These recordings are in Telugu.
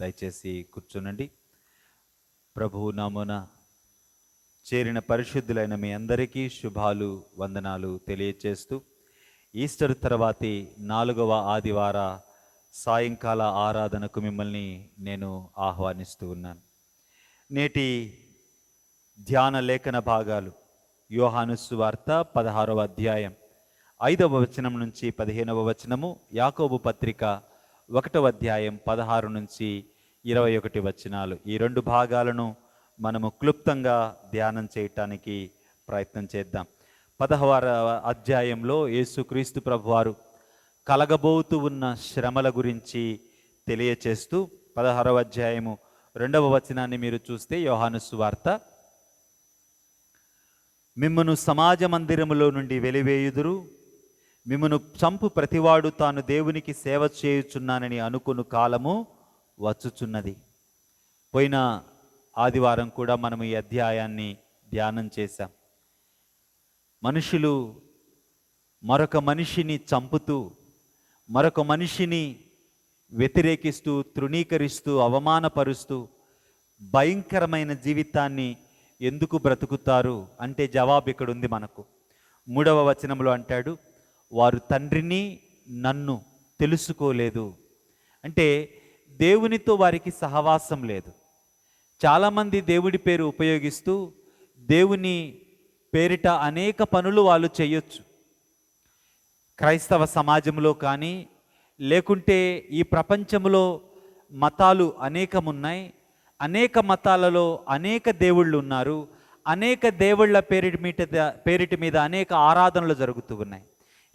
దయచేసి కూర్చోనండి. ప్రభువు నామమున చేరిన పరిశుద్ధులైన మీ అందరికీ శుభాలు, వందనాలు తెలియచేస్తూ ఈస్టర్ తర్వాతి 4వ ఆదివార సాయంకాల ఆరాధనకు మిమ్మల్ని నేను ఆహ్వానిస్తూ ఉన్నాను. నేటి ధ్యాన లేఖన భాగాలు యోహాను సువార్త 16వ అధ్యాయం 5వ వచనం నుంచి 15వ వచనము, యాకోబు పత్రిక 1వ అధ్యాయం 16 నుంచి 21 వచనాలు. ఈ 2 భాగాలను మనము క్లుప్తంగా ధ్యానం చేయటానికి ప్రయత్నం చేద్దాం. 16వ అధ్యాయంలో యేసుక్రీస్తు ప్రభువారు కలగబోతూ ఉన్న శ్రమల గురించి తెలియచేస్తూ 16వ అధ్యాయము 2వ వచనాన్ని మీరు చూస్తే, యోహాను సువార్త, మిమ్మును సమాజ మందిరములో నుండి వెలివేయుదురు, మిమ్మును చంపు ప్రతివాడు తాను దేవునికి సేవ చేయుచున్నానని అనుకును కాలము వచ్చుచున్నది. పోయిన ఆదివారం కూడా మనము ఈ అధ్యాయాన్ని ధ్యానం చేశాం. మనుషులు మరొక మనిషిని చంపుతూ, మరొక మనిషిని వ్యతిరేకిస్తూ, తృణీకరిస్తూ, అవమానపరుస్తూ భయంకరమైన జీవితాన్ని ఎందుకు బ్రతుకుతారు అంటే జవాబు ఇక్కడ ఉంది మనకు. 3వ వచనంలో అంటాడు, వారు తండ్రిని నన్ను తెలుసుకోలేదు. అంటే దేవునితో వారికి సహవాసం లేదు. చాలామంది దేవుడి పేరు ఉపయోగిస్తూ దేవుని పేరిట అనేక పనులు వాళ్ళు చేయొచ్చు. క్రైస్తవ సమాజంలో కానీ, లేకుంటే ఈ ప్రపంచంలో మతాలు అనేకమున్నాయి. అనేక మతాలలో అనేక దేవుళ్ళు ఉన్నారు. అనేక దేవుళ్ళ పేరిటి మీద అనేక ఆరాధనలు జరుగుతూ ఉన్నాయి.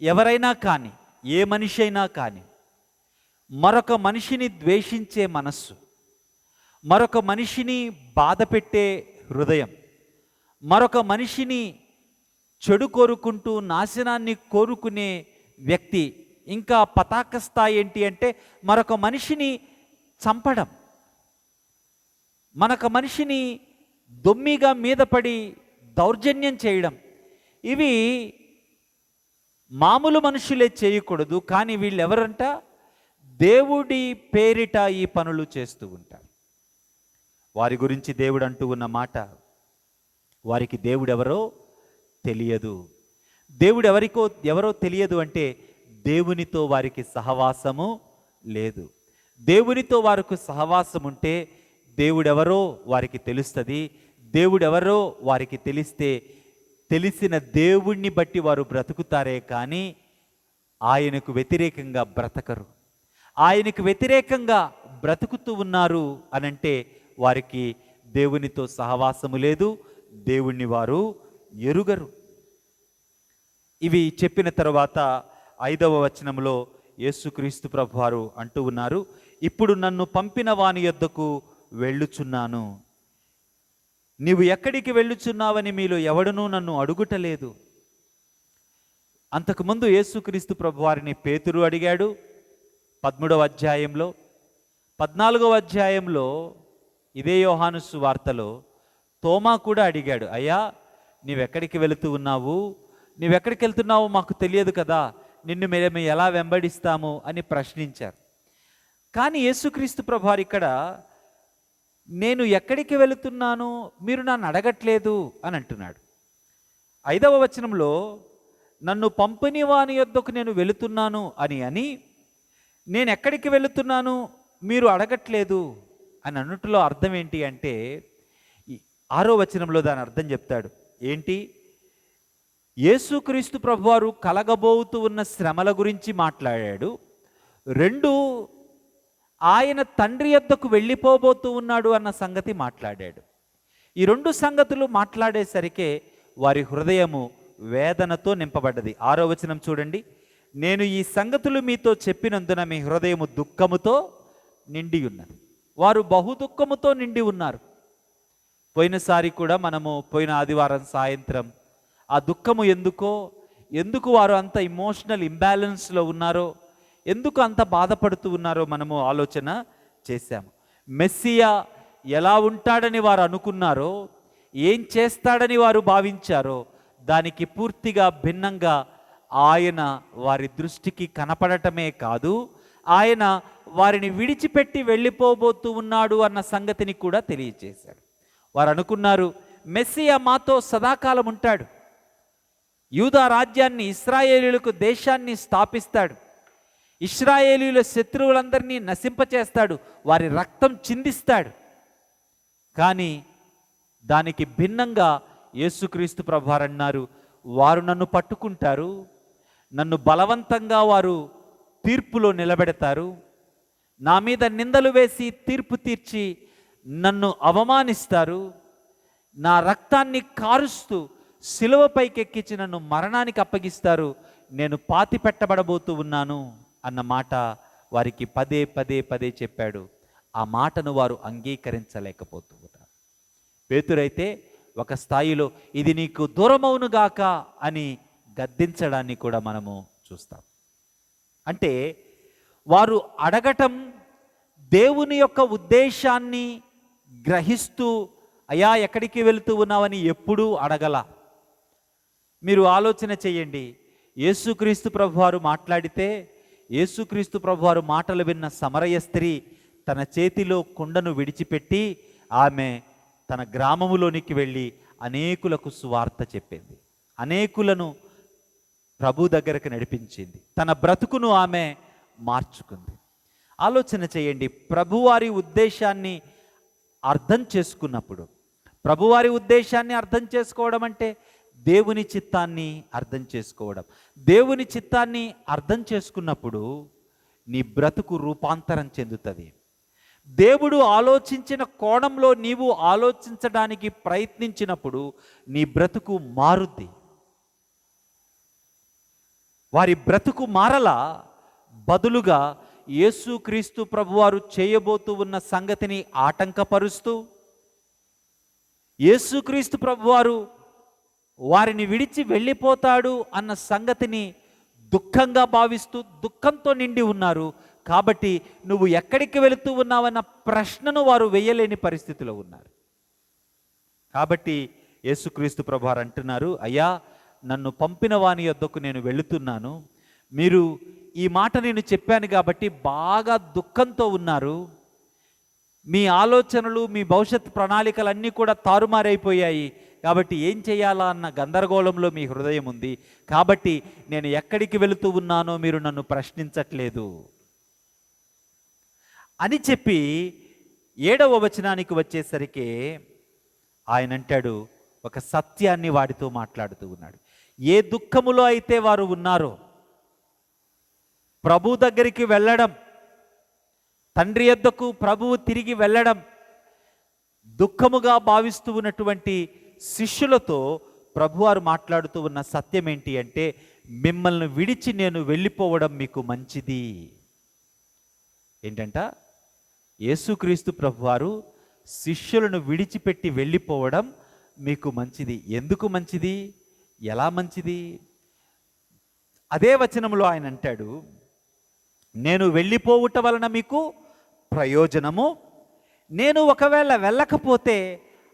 ఎవరైనా కానీ, ఏ మనిషి అయినా కానీ, మరొక మనిషిని ద్వేషించే మనస్సు, మరొక మనిషిని బాధ పెట్టే హృదయం, మరొక మనిషిని చెడు కోరుకుంటూ నాశనాన్ని కోరుకునే వ్యక్తి, ఇంకా పతాక స్థాయి ఏంటి అంటే మరొక మనిషిని చంపడం, మరొక మనిషిని దొమ్మిగా మీద పడి దౌర్జన్యం చేయడం, ఇవి మామూలు మనుషులే చేయకూడదు. కానీ వీళ్ళు ఎవరంట? దేవుడి పేరిట ఈ పనులు చేస్తూ ఉంటారు. వారి గురించి దేవుడు అంటూ ఉన్న మాట, వారికి దేవుడెవరో తెలియదు. దేవుడు ఎవరో తెలియదు అంటే దేవునితో వారికి సహవాసము లేదు. దేవునితో వారికి సహవాసం ఉంటే దేవుడెవరో వారికి తెలుస్తుంది. దేవుడెవరో వారికి తెలిస్తే తెలిసిన దేవుణ్ణి బట్టి వారు బ్రతుకుతారే కానీ ఆయనకు వ్యతిరేకంగా బ్రతకరు. ఆయనకు వ్యతిరేకంగా బ్రతుకుతూ ఉన్నారు అనంటే వారికి దేవునితో సహవాసము లేదు, దేవుణ్ణి వారు ఎరుగరు. ఇవి చెప్పిన తర్వాత 5వ వచనంలో యేసుక్రీస్తు ప్రభువారు అంటూ ఉన్నారు, ఇప్పుడు నన్ను పంపిన వాని యొద్దకు వెళ్ళుచున్నాను. నీవు ఎక్కడికి వెళ్ళుచున్నావని మీలో ఎవడనూ నన్ను అడుగుటలేదు. అంతకుముందు యేసుక్రీస్తు ప్రభువారిని పేతురు అడిగాడు 13వ అధ్యాయంలో. 14వ అధ్యాయంలో ఇదే యోహాను సువార్తలో తోమా కూడా అడిగాడు, అయ్యా నీవెక్కడికి వెళుతూ ఉన్నావు? నీవెక్కడికి వెళ్తున్నావో మాకు తెలియదు కదా, నిన్ను మేము ఎలా వెంబడిస్తాము అని ప్రశ్నించారు. కానీ యేసుక్రీస్తు ప్రభువారు ఇక్కడ, నేను ఎక్కడికి వెళుతున్నాను మీరు నన్ను అడగట్లేదు అని అంటున్నాడు. 5వ వచనంలో నన్ను పంపిన వాని యొద్దకు నేను వెళుతున్నాను అని నేను ఎక్కడికి వెళుతున్నాను మీరు అడగట్లేదు అని అన్నట్టులో అర్థం ఏంటి అంటే, 6వ వచనంలో దాని అర్థం చెప్తాడు. ఏంటి? యేసుక్రీస్తు ప్రభువారు కలగబోతూ ఉన్న శ్రమల గురించి మాట్లాడాడు. 2, ఆయన తండ్రి యొద్దకు వెళ్ళిపోబోతూ ఉన్నాడు అన్న సంగతి మాట్లాడాడు. ఈ 2 సంగతులు మాట్లాడేసరికే వారి హృదయము వేదనతో నింపబడ్డది. 6వ వచనం చూడండి, నేను ఈ సంగతులు మీతో చెప్పినందున మీ హృదయము దుఃఖముతో నిండి ఉన్నది. వారు బహు దుఃఖముతో నిండి ఉన్నారు. పోయినసారి కూడా మనము పోయిన ఆదివారం సాయంత్రం ఆ దుఃఖము ఎందుకు వారు అంత ఇమోషనల్ ఇంబ్యాలెన్స్లో ఉన్నారో, ఎందుకు అంత బాధపడుతూ ఉన్నారో మనము ఆలోచన చేశాము. మెస్సియా ఎలా ఉంటాడని వారు అనుకున్నారో, ఏం చేస్తాడని వారు భావించారో, దానికి పూర్తిగా భిన్నంగా ఆయన వారి దృష్టికి కనపడటమే కాదు, ఆయన వారిని విడిచిపెట్టి వెళ్ళిపోబోతూ ఉన్నాడు అన్న సంగతిని కూడా తెలియజేశాడు. వారు అనుకున్నారు, మెస్సియా మాతో సదాకాలం ఉంటాడు, యూదా రాజ్యాన్ని, ఇశ్రాయేలీయులకు దేశాన్ని స్థాపిస్తాడు, ఇశ్రాయేలీయుల శత్రువులందరినీ నశింపచేస్తాడు, వారి రక్తం చిందిస్తాడు. కానీ దానికి భిన్నంగా యేసుక్రీస్తు ప్రభువారు అన్నారు, వారు నన్ను పట్టుకుంటారు, నన్ను బలవంతంగా వారు తీర్పులో నిలబెడతారు, నా మీద నిందలు వేసి తీర్పు తీర్చి నన్ను అవమానిస్తారు, నా రక్తాన్ని కారుస్తూ శిలువపైకి ఎక్కించి నన్ను మరణానికి అప్పగిస్తారు, నేను పాతి పెట్టబడబోతూ ఉన్నాను అన్న మాట వారికి పదే పదే పదే చెప్పాడు. ఆ మాటను వారు అంగీకరించలేకపోతూ ఉన్నారు. పేతురైతే ఒక స్థాయిలో ఇది నీకు దూరమవునుగాక అని గద్దించడాన్ని కూడా మనము చూస్తాం. అంటే వారు అడగటం దేవుని యొక్క ఉద్దేశాన్ని గ్రహిస్తూ, అయ్యా ఎక్కడికి వెళుతూ ఉన్నావని ఎప్పుడూ అడగల. మీరు ఆలోచన చేయండి, యేసుక్రీస్తు ప్రభువారు మాట్లాడితే, యేసుక్రీస్తు ప్రభువారు మాటలు విన్న సమరయ స్త్రీ తన చేతిలో కుండను విడిచిపెట్టి ఆమె తన గ్రామములోనికి వెళ్ళి అనేకులకు సువార్త చెప్పింది, అనేకులను ప్రభు దగ్గరకు నడిపించింది, తన బ్రతుకును ఆమె మార్చుకుంది. ఆలోచన చేయండి, ప్రభువారి ఉద్దేశాన్ని అర్థం చేసుకున్నప్పుడు, ప్రభువారి ఉద్దేశాన్ని అర్థం చేసుకోవడం అంటే దేవుని చిత్తాన్ని అర్థం చేసుకోవడం. దేవుని చిత్తాన్ని అర్థం చేసుకున్నప్పుడు నీ బ్రతుకు రూపాంతరం చెందుతుంది. దేవుడు ఆలోచించిన కోణంలో నీవు ఆలోచించడానికి ప్రయత్నించినప్పుడు నీ బ్రతుకు మారుద్ది. వారి బ్రతుకు మారలా, బదులుగా యేసుక్రీస్తు ప్రభువారు చేయబోతూ ఉన్న సంగతిని ఆటంకపరుస్తూ, యేసుక్రీస్తు ప్రభువారు వారిని విడిచి వెళ్ళిపోతాడు అన్న సంగతిని దుఃఖంగా భావిస్తూ దుఃఖంతో నిండి ఉన్నారు. కాబట్టి నువ్వు ఎక్కడికి వెళుతూ ఉన్నావన్న ప్రశ్నను వారు వేయలేని పరిస్థితిలో ఉన్నారు. కాబట్టి యేసుక్రీస్తు ప్రభువారు అంటున్నారు, అయ్యా నన్ను పంపిన వాని యొద్దకు నేను వెళుతున్నాను, మీరు ఈ మాట నేను చెప్పాను కాబట్టి బాగా దుఃఖంతో ఉన్నారు, మీ ఆలోచనలు, మీ భవిష్యత్ ప్రణాళికలన్నీ కూడా తారుమారైపోయాయి, కాబట్టి ఏం చేయాలా అన్న గందరగోళంలో మీ హృదయం ఉంది, కాబట్టి నేను ఎక్కడికి వెళుతూ ఉన్నానో మీరు నన్ను ప్రశ్నించట్లేదు అని చెప్పి 7వ వచనానికి వచ్చేసరికి ఆయన అంటాడు, ఒక సత్యాన్ని వాడితో మాట్లాడుతూ ఉన్నాడు. ఏ దుఃఖములో అయితే వారు ఉన్నారో, ప్రభు దగ్గరికి వెళ్ళడం, తండ్రి యొద్దకు ప్రభువు తిరిగి వెళ్ళడం దుఃఖముగా భావిస్తూ ఉన్నటువంటి శిష్యులతో ప్రభువారు మాట్లాడుతూ ఉన్న సత్యం ఏంటి అంటే, మిమ్మల్ని విడిచి నేను వెళ్ళిపోవడం మీకు మంచిది. ఏంటంట, యేసుక్రీస్తు ప్రభువారు శిష్యులను విడిచిపెట్టి వెళ్ళిపోవడం మీకు మంచిది. ఎందుకు మంచిది, ఎలా మంచిది? అదే వచనంలో ఆయన అంటాడు, నేను వెళ్ళిపోవుట వలన మీకు ప్రయోజనము, నేను ఒకవేళ వెళ్ళకపోతే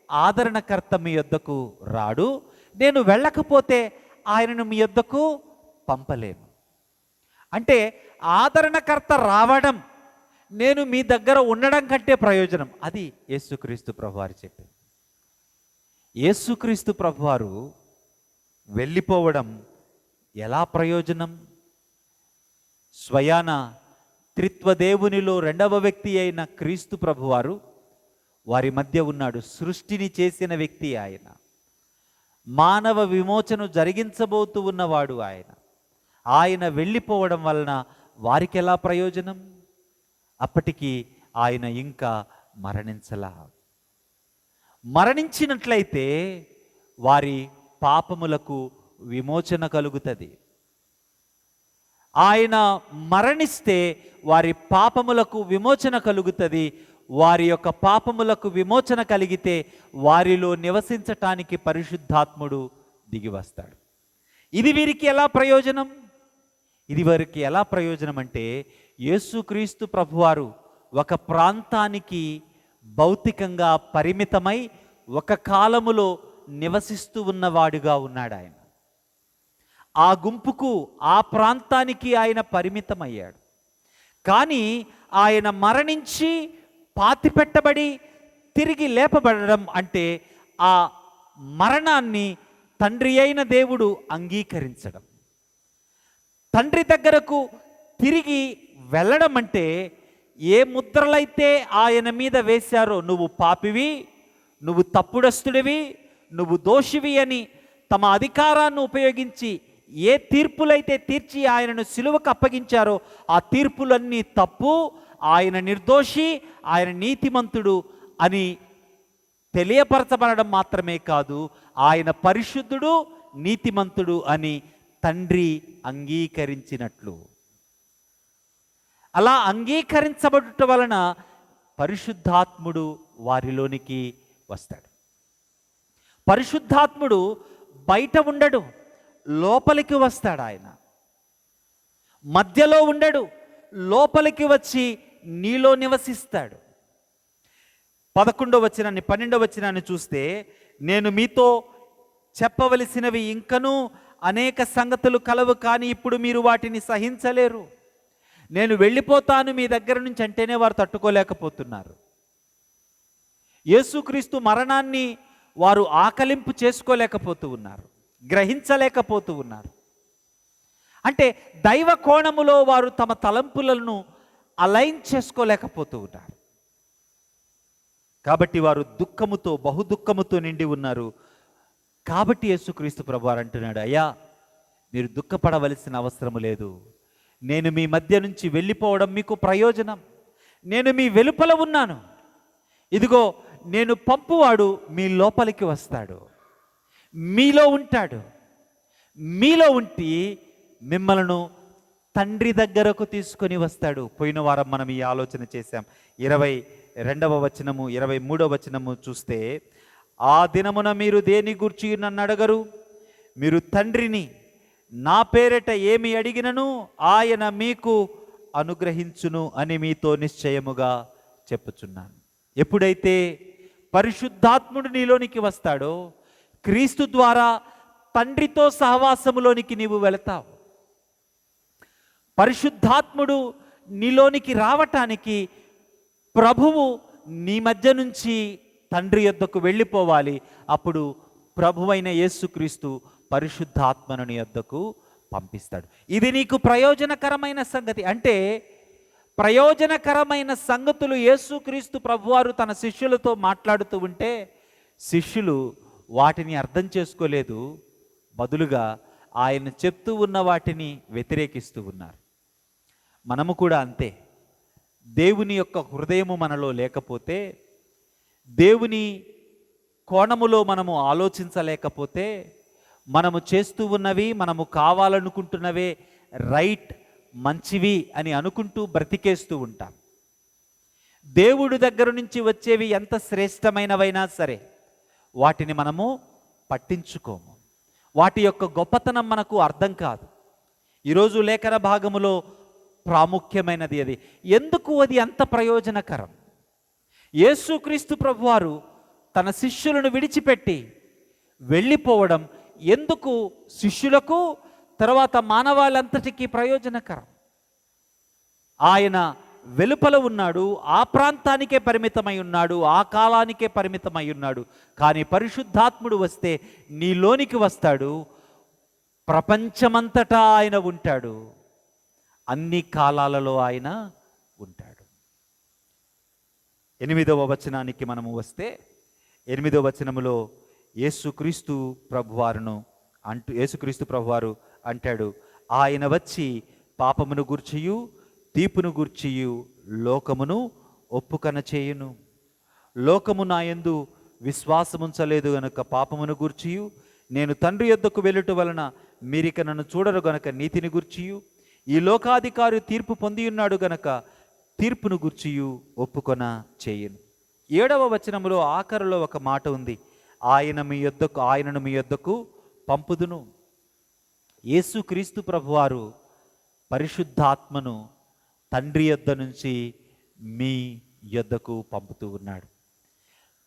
ఆదరణకర్త మీ యొద్దకు రాడు, నేను వెళ్ళకపోతే ఆయనను మీ యొద్దకు పంపలేము. అంటే ఆదరణకర్త రావడం నేను మీ దగ్గర ఉండడం కంటే ప్రయోజనం. అది యేసుక్రీస్తు ప్రభువారు చెప్పింది. యేసుక్రీస్తు ప్రభువారు వెళ్ళిపోవడం ఎలా ప్రయోజనం? స్వయాన త్రిత్వదేవునిలో 2వ వ్యక్తి అయిన క్రీస్తు ప్రభువారు వారి మధ్య ఉన్నాడు. సృష్టిని చేసిన వ్యక్తి ఆయన, మానవ విమోచన జరిగించబోతూ ఉన్నవాడు ఆయన. ఆయన వెళ్ళిపోవడం వలన వారికి ఎలా ప్రయోజనం? అప్పటికి ఆయన ఇంకా మరణించలా. మరణించినట్లయితే వారి పాపములకు విమోచన కలుగుతుంది. ఆయన మరణిస్తే వారి పాపములకు విమోచన కలుగుతుంది. వారి యొక్క పాపములకు విమోచన కలిగితే వారిలో నివసించటానికి పరిశుద్ధాత్ముడు దిగి వస్తాడు. ఇది వీరికి ఎలా ప్రయోజనం? ఇది వారికి ఎలా ప్రయోజనం అంటే, యేసుక్రీస్తు ప్రభువారు ఒక ప్రాంతానికి భౌతికంగా పరిమితమై ఒక కాలములో నివసిస్తూ ఉన్నవాడుగా ఉన్నాడు. ఆయన ఆ గుంపుకు, ఆ ప్రాంతానికి ఆయన పరిమితమయ్యాడు. కానీ ఆయన మరణించి పాతిపెట్టబడి తిరిగి లేపబడడం అంటే ఆ మరణాన్ని తండ్రి అయిన దేవుడు అంగీకరించడం. తండ్రి దగ్గరకు తిరిగి వెళ్ళడం అంటే ఏ ముద్రలైతే ఆయన మీద వేశారో, నువ్వు పాపివి, నువ్వు తప్పుడస్తుడివి, నువ్వు దోషివి అని తమ అధికారాన్ని ఉపయోగించి ఏ తీర్పులైతే తీర్చి ఆయనను సిలువకు అప్పగించారో ఆ తీర్పులన్నీ తప్పు, ఆయన నిర్దోషి, ఆయన నీతిమంతుడు అని తెలియపరచబడడం మాత్రమే కాదు, ఆయన పరిశుద్ధుడు, నీతిమంతుడు అని తండ్రి అంగీకరించినట్లు. అలా అంగీకరించబడుట వలన పరిశుద్ధాత్ముడు వారిలోనికి వస్తాడు. పరిశుద్ధాత్ముడు బయట ఉండడు, లోపలికి వస్తాడు. ఆయన మధ్యలో ఉండడు, లోపలికి వచ్చి నీలో నివసిస్తాడు. 11వ వచనాన్ని 12వ వచనాన్ని చూస్తే, నేను మీతో చెప్పవలసినవి ఇంకనూ అనేక సంగతులు కలవు, కానీ ఇప్పుడు మీరు వాటిని సహించలేరు. నేను వెళ్ళిపోతాను మీ దగ్గర నుంచి అంటేనే వారు తట్టుకోలేకపోతున్నారు. యేసుక్రీస్తు మరణాన్ని వారు ఆకలింపు చేసుకోలేకపోతూ ఉన్నారు, గ్రహించలేకపోతూ ఉన్నారు. అంటే దైవ కోణములో వారు తమ తలంపులను అలైన్ చేసుకోలేకపోతూ ఉన్నారు. కాబట్టి వారు దుఃఖముతో, బహుదుఃఖముతో నిండి ఉన్నారు. కాబట్టి యేసుక్రీస్తు ప్రభువారు అంటున్నాడు, అయ్యా మీరు దుఃఖపడవలసిన అవసరం లేదు, నేను మీ మధ్య నుంచి వెళ్ళిపోవడం మీకు ప్రయోజనం. నేను మీ వెలుపల ఉన్నాను, ఇదిగో నేను పంపువాడు మీ లోపలికి వస్తాడు, మీలో ఉంటాడు, మీలో ఉండి మిమ్మలను తండ్రి దగ్గరకు తీసుకొని వస్తాడు. పోయిన వారం మనం ఈ ఆలోచన చేశాం. 22వ వచనము 23వ వచనము చూస్తే, ఆ దినమున మీరు దేని గూర్చి నన్ను అడగరు, మీరు తండ్రిని నా పేరిట ఏమి అడిగినను ఆయన మీకు అనుగ్రహించును అని మీతో నిశ్చయముగా చెప్పుచున్నాను. ఎప్పుడైతే పరిశుద్ధాత్ముడు నీలోనికి వస్తాడో, క్రీస్తు ద్వారా తండ్రితో సహవాసములోనికి నీవు వెళతావు. పరిశుద్ధాత్ముడు నీలోనికి రావటానికి ప్రభువు నీ మధ్య నుంచి తండ్రి యొద్దకు వెళ్ళిపోవాలి. అప్పుడు ప్రభువైన యేసుక్రీస్తు పరిశుద్ధాత్మను నీ యొద్దకు పంపిస్తాడు. ఇది నీకు ప్రయోజనకరమైన సంగతి. అంటే ప్రయోజనకరమైన సంగతులు యేసుక్రీస్తు ప్రభువారు తన శిష్యులతో మాట్లాడుతూ ఉంటే శిష్యులు వాటిని అర్థం చేసుకోలేదు, బదులుగా ఆయన చెప్తూ ఉన్న వాటిని వ్యతిరేకిస్తూ ఉన్నారు. మనము కూడా అంతే. దేవుని యొక్క హృదయము మనలో లేకపోతే, దేవుని కోణములో మనము ఆలోచించలేకపోతే, మనము చేస్తూ ఉన్నవి, మనము కావాలనుకుంటున్నవే రైట్, మంచివి అని అనుకుంటూ బ్రతికేస్తూ ఉంటాం. దేవుడి దగ్గర నుంచి వచ్చేవి ఎంత శ్రేష్టమైనవైనా సరే వాటిని మనము పట్టించుకోము. వాటి యొక్క గొప్పతనం మనకు అర్థం కాదు. ఈరోజు లేఖన భాగములో ప్రాముఖ్యమైనది అది. ఎందుకు అది అంత ప్రయోజనకరం? యేసుక్రీస్తు ప్రభువారు తన శిష్యులను విడిచిపెట్టి వెళ్ళిపోవడం ఎందుకు శిష్యులకు, తర్వాత మానవాళంతటికీ ప్రయోజనకరం? ఆయన వెలుపల ఉన్నాడు, ఆ ప్రాంతానికే పరిమితమై ఉన్నాడు, ఆ కాలానికే పరిమితమై ఉన్నాడు. కానీ పరిశుద్ధాత్ముడు వస్తే నీలోనికి వస్తాడు, ప్రపంచమంతటా ఆయన ఉంటాడు, అన్ని కాలాలలో ఆయన ఉంటాడు. 8వ వచనానికి మనము వస్తే, 8వ వచనములో యేసుక్రీస్తు ప్రభువారు అంటాడు, ఆయన వచ్చి పాపమును గూర్చియు తీర్పును గూర్చియు లోకమును ఒప్పుకొన చేయును. లోకము నా యందు విశ్వాసముంచలేదు గనుక పాపమును గూర్చియు, నేను తండ్రి యొద్దకు వెళ్ళుట వలన మీరిక నన్ను చూడరు గనుక నీతిని గూర్చియు, ఈ లోకాధికారి తీర్పు పొంది ఉన్నాడు గనక తీర్పును గూర్చియు ఒప్పుకొన చేయును. 7వ వచనములో ఆఖరులో ఒక మాట ఉంది, ఆయనను మీ యొద్దకు పంపుదును. యేసుక్రీస్తు ప్రభువారు పరిశుద్ధాత్మను తండ్రి యొద్ద నుంచి మీ యొద్దకు పంపుతూ ఉన్నాడు.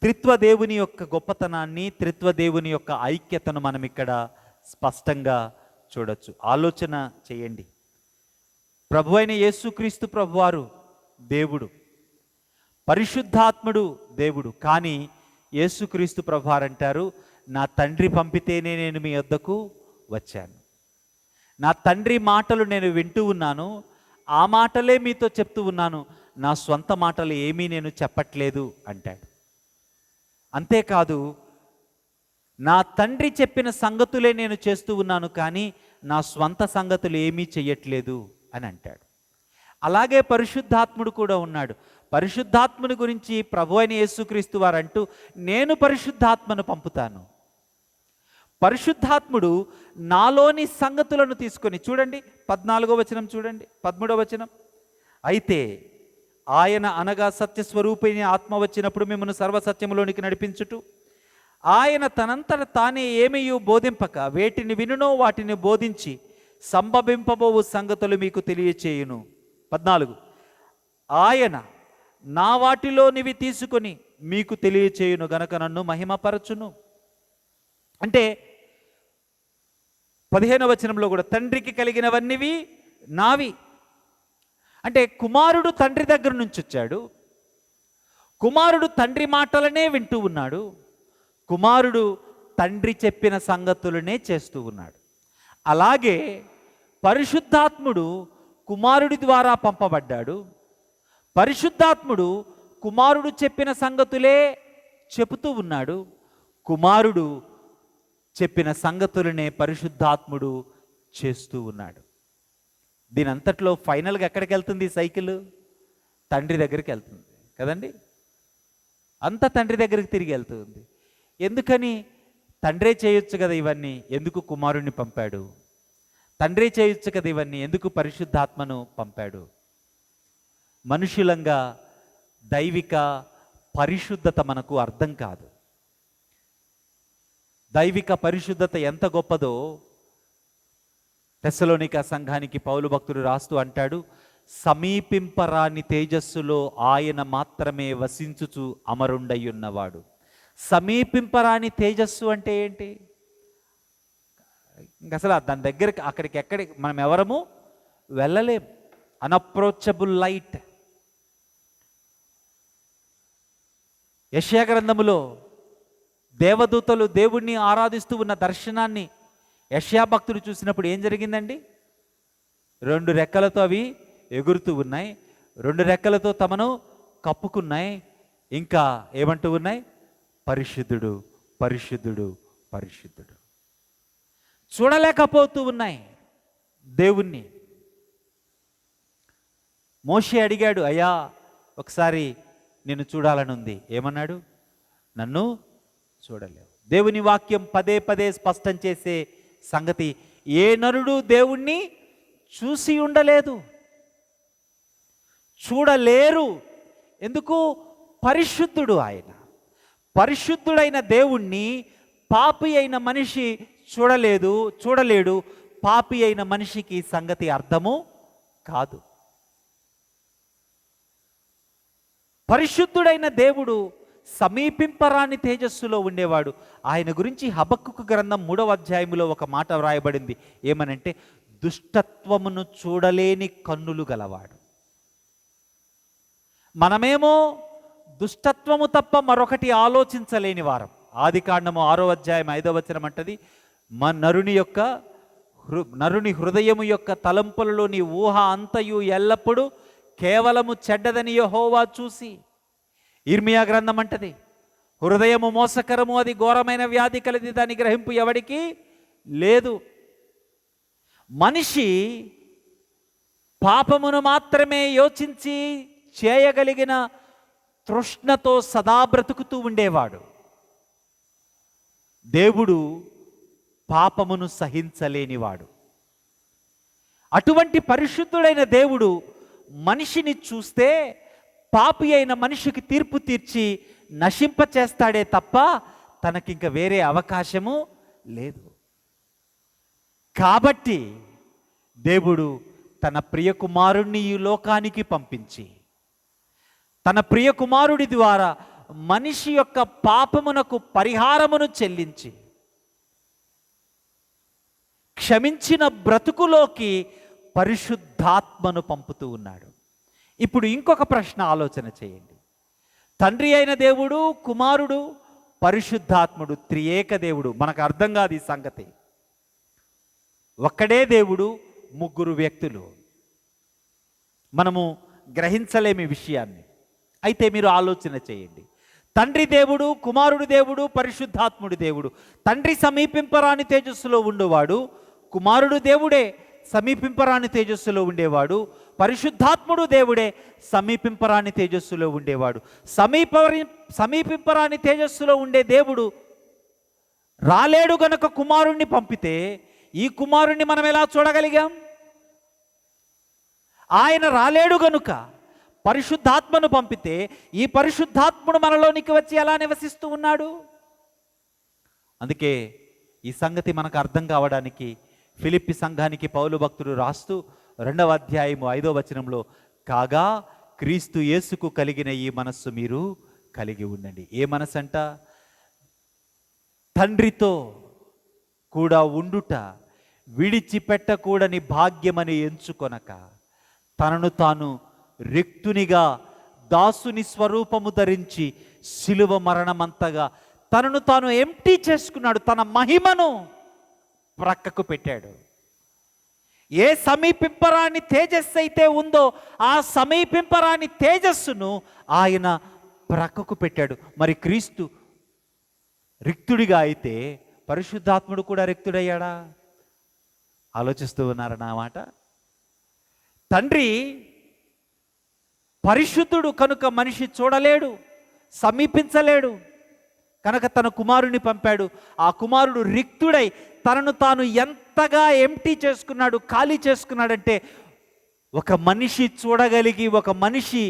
త్రిత్వదేవుని యొక్క గొప్పతనాన్ని, త్రిత్వదేవుని యొక్క ఐక్యతను మనం ఇక్కడ స్పష్టంగా చూడొచ్చు. ఆలోచన చేయండి. ప్రభు అయిన యేసుక్రీస్తు ప్రభువారు దేవుడు, పరిశుద్ధాత్ముడు దేవుడు. కానీ యేసుక్రీస్తు ప్రభువారు అంటారు, నా తండ్రి పంపితేనే నేను మీ వద్దకు వచ్చాను, నా తండ్రి మాటలు నేను వింటూ ఉన్నాను, ఆ మాటలే మీతో చెప్తూ ఉన్నాను, నా స్వంత మాటలు ఏమీ నేను చెప్పట్లేదు అంటాడు. అంతేకాదు, నా తండ్రి చెప్పిన సంగతులే నేను చేస్తూ ఉన్నాను, కానీ నా స్వంత సంగతులు ఏమీ చెయ్యట్లేదు అని అంటాడు. అలాగే పరిశుద్ధాత్ముడు కూడా ఉన్నాడు. పరిశుద్ధాత్ముని గురించి ప్రభు అయిన యేసుక్రీస్తు వారు అంటూ, నేను పరిశుద్ధాత్మను పంపుతాను. పరిశుద్ధాత్ముడు నాలోని సంగతులను తీసుకొని, చూడండి 14వ వచనం, చూడండి 13వ వచనం, అయితే ఆయన అనగా సత్యస్వరూపిణి ఆత్మ వచ్చినప్పుడు మిమ్మల్ని సర్వసత్యములోనికి నడిపించుటూ, ఆయన తనంతట తానే ఏమీయూ బోధింపక వేటిని వినునో వాటిని బోధించి సంభవింపబోవు సంగతులు మీకు తెలియచేయును. 14, ఆయన నా వాటిలోనివి తీసుకొని మీకు తెలియచేయును గనక నన్ను మహిమపరచును. అంటే 15వ వచనంలో కూడా తండ్రికి కలిగినవన్నీవి నావి. అంటే కుమారుడు తండ్రి దగ్గర నుంచి వచ్చాడు, కుమారుడు తండ్రి మాటలనే వింటూ ఉన్నాడు, కుమారుడు తండ్రి చెప్పిన సంగతులనే చేస్తూ ఉన్నాడు. అలాగే పరిశుద్ధాత్ముడు కుమారుడి ద్వారా పంపబడ్డాడు. పరిశుద్ధాత్ముడు కుమారుడు చెప్పిన సంగతులే చెబుతూ ఉన్నాడు. కుమారుడు చెప్పిన సంగతులనే పరిశుద్ధాత్ముడు చేస్తూ ఉన్నాడు. దీని అంతట్లో ఫైనల్గా ఎక్కడికి వెళ్తుంది సైకిల్? తండ్రి దగ్గరికి వెళ్తుంది కదండి. అంత తండ్రి దగ్గరికి తిరిగి వెళ్తుంది. ఎందుకని? తండ్రే చేయొచ్చు కదా ఇవన్నీ, ఎందుకు కుమారుణ్ణి పంపాడు? తండ్రే చేయొచ్చు కదా ఇవన్నీ, ఎందుకు పరిశుద్ధాత్మను పంపాడు? మనుషులంగా దైవిక పరిశుద్ధత మనకు అర్థం కాదు. దైవిక పరిశుద్ధత ఎంత గొప్పదో తెస్సలోనిక సంఘానికి పౌలు భక్తుడు రాస్తూ అంటాడు, సమీపింపరాని తేజస్సులో ఆయన మాత్రమే వసించుచు అమరుండయ్యున్నవాడు. సమీపింపరాని తేజస్సు అంటే ఏంటి? అసలు దాని దగ్గరికి ఎక్కడికి మనం ఎవరము వెళ్ళలేం. అన్అప్రోచబుల్ లైట్. యెషయా గ్రంథములో దేవదూతలు దేవుణ్ణి ఆరాధిస్తూ ఉన్న దర్శనాన్ని యెషయా భక్తుడు చూసినప్పుడు ఏం జరిగిందండి? 2 రెక్కలతో అవి ఎగురుతూ ఉన్నాయి, 2 రెక్కలతో తమను కప్పుకున్నాయి, ఇంకా ఏమంటూ ఉన్నాయి? పరిశుద్ధుడు, పరిశుద్ధుడు, పరిశుద్ధుడు. చూడలేకపోతూ ఉన్నాయి దేవుణ్ణి. మోషే అడిగాడు, అయ్యా ఒకసారి నిన్ను చూడాలని ఉంది. ఏమన్నాడు? నన్ను చూడలేవు. దేవుని వాక్యం పదే పదే స్పష్టం చేసే సంగతి, ఏ నరుడు దేవుణ్ణి చూసి ఉండలేదు, చూడలేరు. ఎందుకు? పరిశుద్ధుడు ఆయన. పరిశుద్ధుడైన దేవుణ్ణి పాపి అయిన మనిషి చూడలేడు. పాపి అయిన మనిషికి సంగతి అర్థము కాదు. పరిశుద్ధుడైన దేవుడు సమీపింపరాని తేజస్సులో ఉండేవాడు. ఆయన గురించి హబక్కూకు గ్రంథం 3వ అధ్యాయములో ఒక మాట వ్రాయబడింది. ఏమనంటే, దుష్టత్వమును చూడలేని కన్నులు గలవాడు. మనమేమో దుష్టత్వము తప్ప మరొకటి ఆలోచించలేని వారం. ఆదికాండము 6వ అధ్యాయం 5వ వచనం అంటది, నరుని హృదయము యొక్క తలంపులలోని ఊహ అంతయు ఎల్లప్పుడూ కేవలము చెడ్డదని యెహోవా చూసి. ఇర్మియా గ్రంథం అంటది, హృదయము మోసకరము, అది ఘోరమైన వ్యాధి కలది, దాని గ్రహింపు ఎవడికి లేదు. మనిషి పాపమును మాత్రమే యోచించి చేయగలిగిన తృష్ణతో సదా బ్రతుకుతూ ఉండేవాడు. దేవుడు పాపమును సహించలేనివాడు. అటువంటి పరిశుద్ధుడైన దేవుడు మనిషిని చూస్తే పాపి అయిన మనిషికి తీర్పు తీర్చి నశింపచేస్తాడే తప్ప తనకింక వేరే అవకాశము లేదు. కాబట్టి దేవుడు తన ప్రియకుమారుణ్ణి ఈ లోకానికి పంపించి, తన ప్రియకుమారుడి ద్వారా మనిషి యొక్క పాపమునకు పరిహారమును చెల్లించి, క్షమించిన బ్రతుకులోకి పరిశుద్ధ పరిశుద్ధాత్మను పంపుతూ ఉన్నాడు. ఇప్పుడు ఇంకొక ప్రశ్న ఆలోచన చేయండి. తండ్రి అయిన దేవుడు, కుమారుడు, పరిశుద్ధాత్ముడు, త్రియేక దేవుడు. మనకు అర్థం కాదు ఈ సంగతి. ఒక్కడే దేవుడు, ముగ్గురు వ్యక్తులు. మనము గ్రహించలేమి విషయాన్ని. అయితే మీరు ఆలోచన చేయండి. తండ్రి దేవుడు, కుమారుడు దేవుడు, పరిశుద్ధాత్ముడు దేవుడు. తండ్రి సమీపింపరాని తేజస్సులో ఉండేవాడు, కుమారుడు దేవుడే సమీపింపరాని తేజస్సులో ఉండేవాడు, పరిశుద్ధాత్ముడు దేవుడే సమీపింపరాని తేజస్సులో ఉండేవాడు. సమీపింపరాని తేజస్సులో ఉండే దేవుడు రాలేడు గనక కుమారుణ్ణి పంపితే ఈ కుమారుణ్ణి మనం ఎలా చూడగలిగాం? ఆయన రాలేడు గనుక పరిశుద్ధాత్మను పంపితే ఈ పరిశుద్ధాత్ముడు మనలోనికి వచ్చి ఎలా నివసిస్తూ ఉన్నాడు? అందుకే ఈ సంగతి మనకు అర్థం కావడానికి ఫిలిప్పి సంఘానికి పౌలు భక్తుడు రాస్తూ 2వ అధ్యాయము 5వ వచనంలో, కాగా క్రీస్తు యేసుకు కలిగిన ఈ మనస్సు మీరు కలిగి ఉండండి. ఏ మనస్సు అంట? తండ్రితో కూడా ఉండుట విడిచిపెట్టకూడని భాగ్యమని ఎంచుకొనక తనను తాను రిక్తునిగా దాసుని స్వరూపము ధరించి శిలువ మరణమంతగా తనను తాను ఎంప్టీ చేసుకున్నాడు. తన మహిమను ప్రక్కకు పెట్టాడు. ఏ సమీపింపరాని తేజస్సు అయితే ఉందో ఆ సమీపింపరాని తేజస్సును ఆయన ప్రక్కకు పెట్టాడు. మరి క్రీస్తు రిక్తుడిగా అయితే పరిశుద్ధాత్ముడు కూడా రిక్తుడయ్యాడా? ఆలోచిస్తూ ఉన్నారా నా మాట? తండ్రి పరిశుద్ధుడు కనుక మనిషి చూడలేడు, సమీపించలేడు కనుక తన కుమారుని పంపాడు. ఆ కుమారుడు రిక్తుడై తనను తాను ఎంతగా ఎంప్టీ చేసుకున్నాడు, ఖాళీ చేసుకున్నాడంటే ఒక మనిషి చూడగలిగి, ఒక మనిషి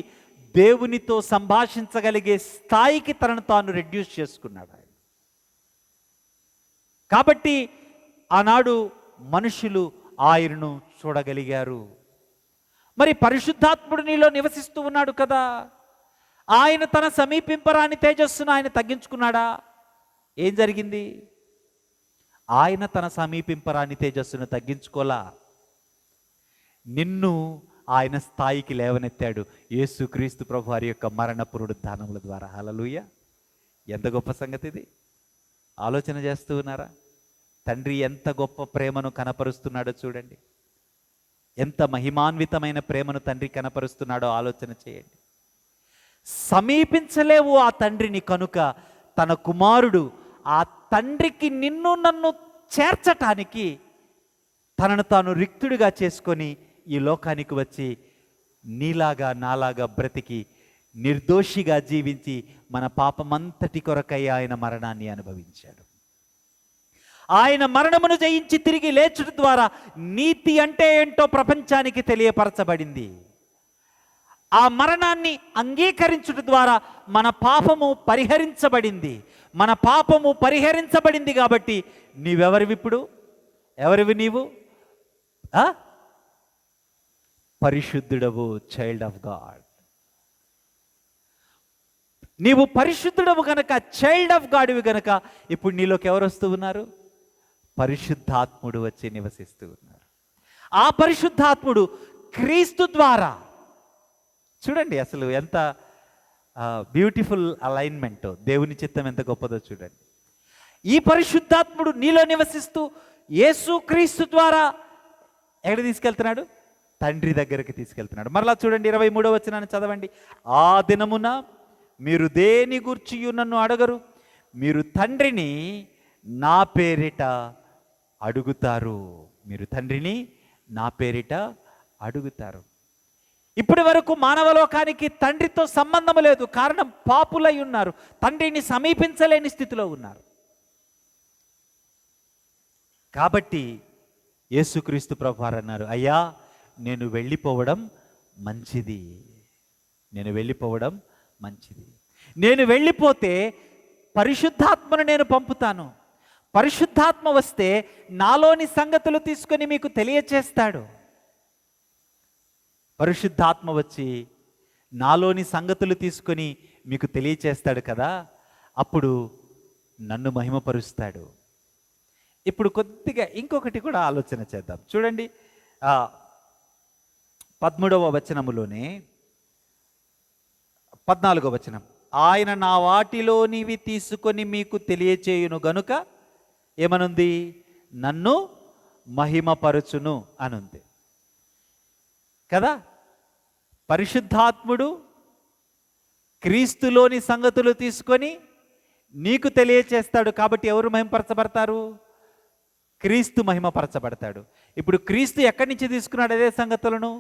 దేవునితో సంభాషించగలిగే స్థాయికి తనను తాను రెడ్యూస్ చేసుకున్నాడు ఆయన. కాబట్టి ఆనాడు మనుషులు ఆయనను చూడగలిగారు. మరి పరిశుద్ధాత్ముడు నీలో నివసిస్తూ ఉన్నాడు కదా, ఆయన తన సమీపింపరాని తేజస్సును ఆయన తగ్గించుకున్నాడా? ఏం జరిగింది? ఆయన తన సమీపింపరాని తేజస్సును తగ్గించుకోలా, నిన్ను ఆయన స్థాయికి లేవనెత్తాడు యేసుక్రీస్తు ప్రభు వారి యొక్క మరణ పునరుద్ధానముల ద్వారా. హల్లెలూయా! ఎంత గొప్ప సంగతి ఇది! ఆలోచన చేస్తూ ఉన్నారా? తండ్రి ఎంత గొప్ప ప్రేమను కనపరుస్తున్నాడో చూడండి. ఎంత మహిమాన్వితమైన ప్రేమను తండ్రి కనపరుస్తున్నాడో ఆలోచన చేయండి. సమీపించలేవు ఆ తండ్రిని కనుక తన కుమారుడు ఆ తండ్రికి నిన్ను నన్ను చేర్చటానికి తనను తాను రిక్తుడిగా చేసుకొని ఈ లోకానికి వచ్చి నీలాగా నాలాగా బ్రతికి నిర్దోషిగా జీవించి మన పాపమంతటి కొరకై ఆయన మరణాన్ని అనుభవించాడు. ఆయన మరణమును జయించి తిరిగి లేచుట ద్వారా నీతి అంటే ఏంటో ప్రపంచానికి తెలియపరచబడింది. ఆ మరణాన్ని అంగీకరించుట ద్వారా మన పాపము పరిహరించబడింది. మన పాపము పరిహరించబడింది కాబట్టి నీవెవరివిప్పుడు? ఎవరివి నీవు? పరిశుద్ధుడవు, చైల్డ్ ఆఫ్ గాడ్. నీవు పరిశుద్ధుడవు గనక, చైల్డ్ ఆఫ్ గాడ్వి గనక ఇప్పుడు నీలోకి ఎవరు వస్తూ ఉన్నారు? పరిశుద్ధాత్ముడు వచ్చి నివసిస్తూ ఉన్నారు. ఆ పరిశుద్ధాత్ముడు క్రీస్తు ద్వారా, చూడండి అసలు ఎంత బ్యూటిఫుల్ అలైన్మెంట్, దేవుని చిత్తం ఎంత గొప్పదో చూడండి. ఈ పరిశుద్ధాత్ముడు నీలో నివసిస్తూ యేసు క్రీస్తు ద్వారా ఎక్కడ తీసుకెళ్తున్నాడు? తండ్రి దగ్గరికి తీసుకెళ్తున్నాడు. మరలా చూడండి 23వ వచనాన్ని చదవండి. ఆ దినమున మీరు దేని గూర్చియు నన్ను అడగరు, మీరు తండ్రిని నా పేరిట అడుగుతారు. మీరు తండ్రిని నా పేరిట అడుగుతారు. ఇప్పటి వరకు మానవలోకానికి తండ్రితో సంబంధం లేదు. కారణం పాపులై ఉన్నారు, తండ్రిని సమీపించలేని స్థితిలో ఉన్నారు. కాబట్టి యేసుక్రీస్తు ప్రభువారు అన్నారు, అయ్యా నేను వెళ్ళిపోవడం మంచిది, నేను వెళ్ళిపోవడం మంచిది. నేను వెళ్ళిపోతే పరిశుద్ధాత్మను నేను పంపుతాను. పరిశుద్ధాత్మ వస్తే నాలోని సంగతులు తీసుకొని మీకు తెలియచేస్తాడు. పరిశుద్ధాత్మ వచ్చి నాలోని సంగతులు తీసుకొని మీకు తెలియచేస్తాడు కదా, అప్పుడు నన్ను మహిమపరుస్తాడు. ఇప్పుడు కొద్దిగా ఇంకొకటి కూడా ఆలోచన చేద్దాం. చూడండి 13వ వచనములోనే 14వ వచనం, ఆయన నా వాటిలోనివి తీసుకొని మీకు తెలియచేయును గనుక ఏమనుంది, నన్ను మహిమపరచును అనుంది కదా. పరిశుద్ధాత్ముడు క్రీస్తులోని సంగతులు తీసుకొని నీకు తెలియచేస్తాడు. కాబట్టి ఎవరు మహిమపరచబడతారు? క్రీస్తు మహిమపరచబడతాడు. ఇప్పుడు క్రీస్తు ఎక్కడి నుంచి తీసుకున్నాడు అదే సంగతులను?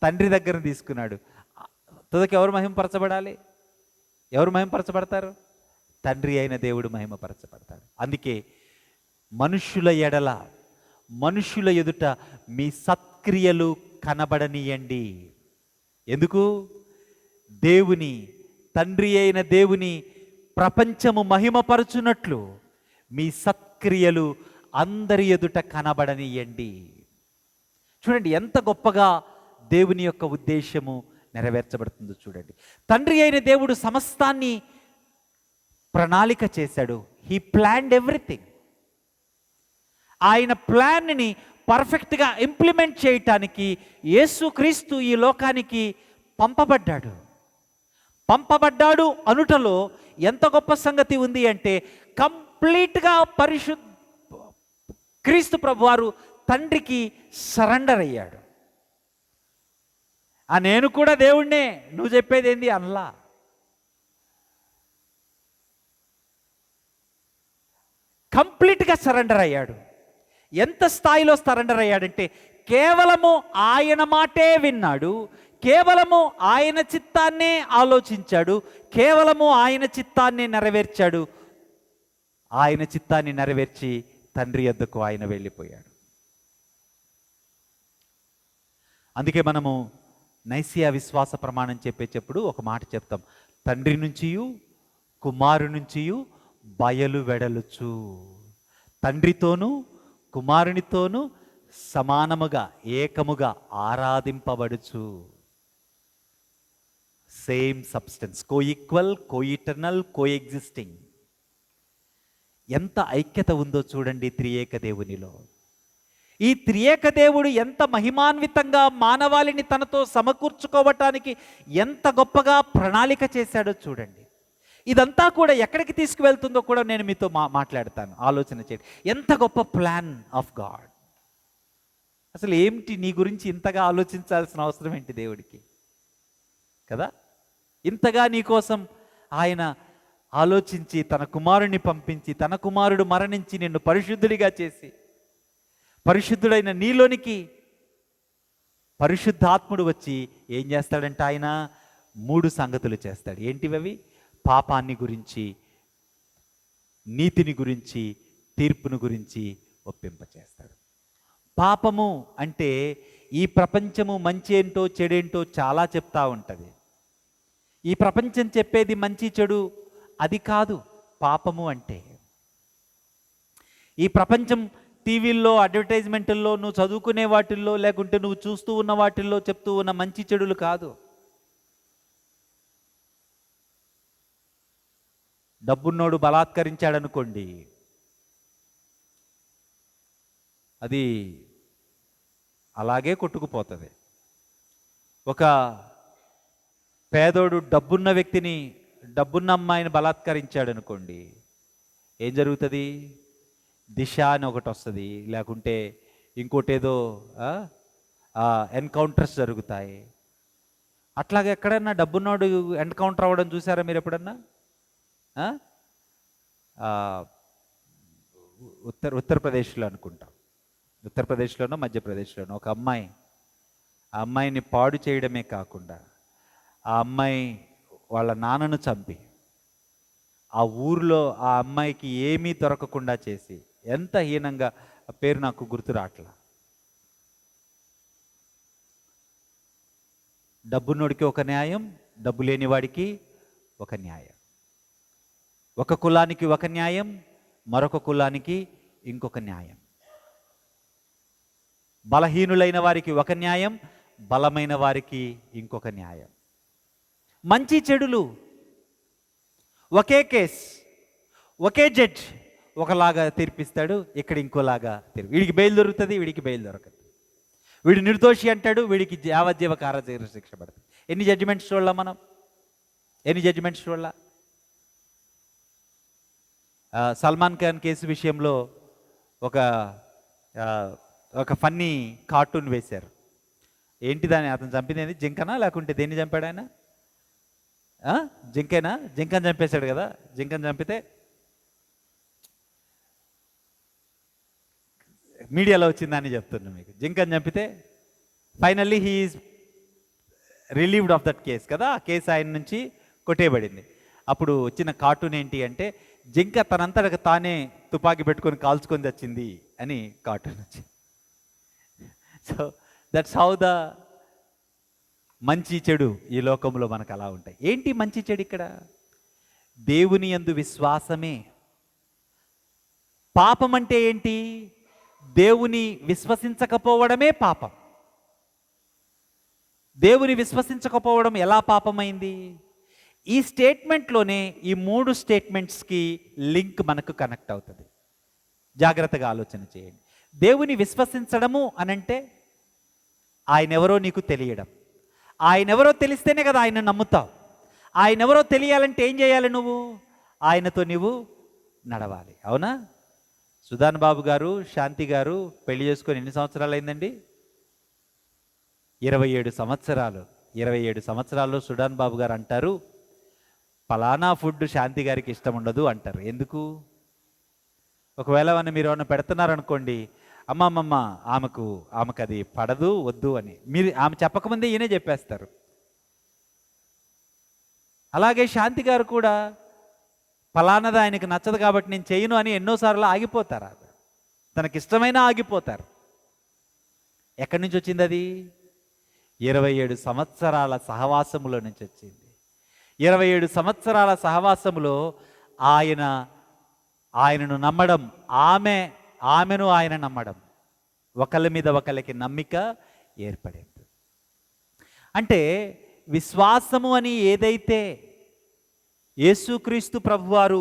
తండ్రి దగ్గర తీసుకున్నాడు. తుదకి ఎవరు మహిమపరచబడాలి? ఎవరు మహిమపరచబడతారు? తండ్రి అయిన దేవుడు మహిమపరచబడతాడు. అందుకే మనుష్యుల ఎడల, మనుష్యుల ఎదుట మీ సత్క్రియలు కనబడనీయండి. ఎందుకు? దేవుని, తండ్రి అయిన దేవుని ప్రపంచము మహిమపరచునట్లు మీ సత్క్రియలు అందరి ఎదుట కనబడనీయండి. చూడండి ఎంత గొప్పగా దేవుని యొక్క ఉద్దేశము నెరవేర్చబడుతుందో చూడండి. తండ్రి అయిన దేవుడు సమస్తాన్ని ప్రణాళిక చేశాడు. He planned everything. ఆయన ప్లాన్ని పర్ఫెక్ట్గా ఇంప్లిమెంట్ చేయటానికి యేసుక్రీస్తు ఈ లోకానికి పంపబడ్డాడు అనుటలో ఎంత గొప్ప సంగతి ఉంది అంటే, కంప్లీట్గా క్రీస్తు ప్రభువారు తండ్రికి సరెండర్ అయ్యాడు. నేను కూడా దేవుణ్ణే, నువ్వు చెప్పేది ఏంది అనలా. కంప్లీట్గా సరెండర్ అయ్యాడు. ఎంత స్థాయిలో సరెండర్ అయ్యాడంటే, కేవలము ఆయన మాటే విన్నాడు, కేవలము ఆయన చిత్తాన్నే ఆలోచించాడు, కేవలము ఆయన చిత్తాన్నే నెరవేర్చాడు. ఆయన చిత్తాన్ని నెరవేర్చి తండ్రి యొద్దకు ఆయన వెళ్ళిపోయాడు. అందుకే మనము నైసియా విశ్వాస ప్రమాణం చెప్పేటప్పుడు ఒక మాట చెప్తాం, తండ్రి నుంచియు కుమారు నుంచియు బయలు వెడలుచు. తండ్రితోనూ కుమారునితోనూ సమానముగా, ఏకముగా ఆరాధింపబడుచు. సేమ్ సబ్స్టెన్స్, కో ఈక్వల్, కో ఇటర్నల్, కో ఎగ్జిస్టింగ్. ఎంత ఐక్యత ఉందో చూడండి త్రియేక దేవునిలో. ఈ త్రియేక దేవుడు ఎంత మహిమాన్వితంగా మానవాళిని తనతో సమకూర్చుకోవటానికి ఎంత గొప్పగా ప్రణాళిక చేశాడో చూడండి. ఇదంతా కూడా ఎక్కడికి తీసుకువెళ్తుందో కూడా నేను మీతో మాట్లాడతాను. ఆలోచన చేయండి. ఎంత గొప్ప ప్లాన్ ఆఫ్ గాడ్. అసలు ఏమిటి నీ గురించి ఇంతగా ఆలోచించాల్సిన అవసరం ఏంటి దేవుడికి కదా? ఇంతగా నీ కోసం ఆయన ఆలోచించి తన కుమారుడిని పంపించి, తన కుమారుడు మరణించి నిన్ను పరిశుద్ధుడిగా చేసి, పరిశుద్ధుడైన నీలోనికి పరిశుద్ధాత్ముడు వచ్చి ఏం చేస్తాడంటే, ఆయన 3 సంగతులు చేస్తాడు. ఏంటివి? పాపాన్ని గురించి, నీతిని గురించి, తీర్పును గురించి ఒప్పింపచేస్తాడు. పాపము అంటే ఈ ప్రపంచము మంచి ఏంటో చెడేంటో చాలా చెప్తా ఉంటుంది. ఈ ప్రపంచం చెప్పేది మంచి చెడు అది కాదు పాపము అంటే. ఈ ప్రపంచం టీవీల్లో, అడ్వర్టైజ్మెంట్లో, నువ్వు చదువుకునే వాటిల్లో, లేకుంటే నువ్వు చూస్తూ ఉన్న వాటిల్లో చెప్తూ ఉన్న మంచి చెడులు కాదు. డబ్బున్నోడు బలాత్కరించాడనుకోండి, అది అలాగే కొట్టుకుపోతుంది. ఒక పేదోడు డబ్బున్న వ్యక్తిని, డబ్బున్న అమ్మాయిని బలాత్కరించాడనుకోండి, ఏం జరుగుతుంది? దిశ అని ఒకటి వస్తుంది, లేకుంటే ఇంకోటేదో ఎన్కౌంటర్స్ జరుగుతాయి. అట్లాగే ఎక్కడన్నా డబ్బున్నోడు ఎన్కౌంటర్ అవ్వడం చూసారా మీరు ఎప్పుడన్నా? ఉత్తరప్రదేశ్లో అనుకుంటాం, ఉత్తరప్రదేశ్లోనో మధ్యప్రదేశ్లోనో ఒక అమ్మాయి, ఆ అమ్మాయిని పాడు చేయడమే కాకుండా ఆ అమ్మాయి వాళ్ళ నాన్నను చంపి, ఆ ఊరిలో ఆ అమ్మాయికి ఏమీ దొరకకుండా చేసి, ఎంత హీనంగా, ఆ పేరు నాకు గుర్తు రాట్లా. డబ్బున్నోడికి ఒక న్యాయం, డబ్బు లేనివాడికి ఒక న్యాయం. ఒక కులానికి ఒక న్యాయం, మరొక కులానికి ఇంకొక న్యాయం. బలహీనులైన వారికి ఒక న్యాయం, బలమైన వారికి ఇంకొక న్యాయం. మంచి చెడులు ఒకే కేస్, ఒకే జడ్జ్ ఒకలాగా తీర్పిస్తాడు, ఇక్కడ ఇంకోలాగా వీడికి బెయిల్ దొరుకుతుంది, వీడికి బెయిల్ దొరకదు. వీడు నిర్దోషి అంటాడు, వీడికి యావజ్జీవ కారాగార శిక్ష పడుతుంది. ఎన్ని జడ్జిమెంట్స్ చూడాల మనం, ఎన్ని జడ్జిమెంట్స్ చూడాల. సల్మాన్ ఖాన్ కేసు విషయంలో ఒక ఫన్నీ కార్టూన్ వేశారు. ఏంటి దాన్ని, అతను చంపింది జింకనా లేకుంటే దేన్ని చంపాడు ఆయన? జింకేనా? జింకను చంపేశాడు కదా. జింకను చంపితే మీడియాలో వచ్చిందని చెప్తున్నా మీకు. జింకను చంపితే finally he is relieved of that case కదా. ఆ కేసు ఆయన నుంచి కొట్టేయబడింది. అప్పుడు వచ్చిన కార్టూన్ ఏంటి అంటే, జింక తనంతటకు తానే తుపాకీ పెట్టుకొని కాల్చుకొని వచ్చింది అని కార్టూన్ వచ్చింది. సో దట్స్ హౌ ద మంచి చెడు ఈ లోకంలో మనకు అలా ఉంటాయి. ఏంటి మంచి చెడు ఇక్కడ? దేవుని యందు విశ్వాసమే. పాపం అంటే ఏంటి? దేవుని విశ్వసించకపోవడమే పాపం. దేవుని విశ్వసించకపోవడం ఎలా పాపమైంది? ఈ స్టేట్మెంట్లోనే ఈ 3 స్టేట్మెంట్స్కి లింక్ మనకు కనెక్ట్ అవుతుంది. జాగ్రత్తగా ఆలోచన చేయండి. దేవుని విశ్వసించడము అనంటే ఆయన ఎవరో నీకు తెలియడం. ఆయన ఎవరో తెలిస్తేనే కదా ఆయన నమ్ముతావు. ఆయన ఎవరో తెలియాలంటే ఏం చేయాలి? నువ్వు ఆయనతో నువ్వు నడవాలి. అవునా? సుధాన్ బాబు గారు, శాంతి గారు పెళ్లి చేసుకొని ఎన్ని సంవత్సరాలు అయిందండి? 27 సంవత్సరాలు. 27 సంవత్సరాల్లో సుధాన్ బాబు గారు అంటారు, ఫలానా ఫుడ్ శాంతి గారికి ఇష్టం ఉండదు అంటారు. ఎందుకు? ఒకవేళ మీరు ఏమన్నా పెడుతున్నారనుకోండి, అమ్మమ్మమ్మ ఆమెకు అది పడదు, వద్దు అని మీరు ఆమె చెప్పకముందే ఈయనే చెప్పేస్తారు. అలాగే శాంతి గారు కూడా ఫలానది ఆయనకు నచ్చదు కాబట్టి నేను చేయను అని ఎన్నోసార్లు ఆగిపోతారు. తనకిష్టమైన ఆగిపోతారు. ఎక్కడి నుంచి వచ్చింది అది? 27 సంవత్సరాల సహవాసములో నుంచి వచ్చింది. 27 సంవత్సరాల సహవాసములో ఆయనను నమ్మడం, ఆమెను ఆయన నమ్మడం, ఒకళ్ళ మీద ఒకళ్ళకి నమ్మిక ఏర్పడింది. అంటే విశ్వాసము అని ఏదైతే యేసుక్రీస్తు ప్రభువారు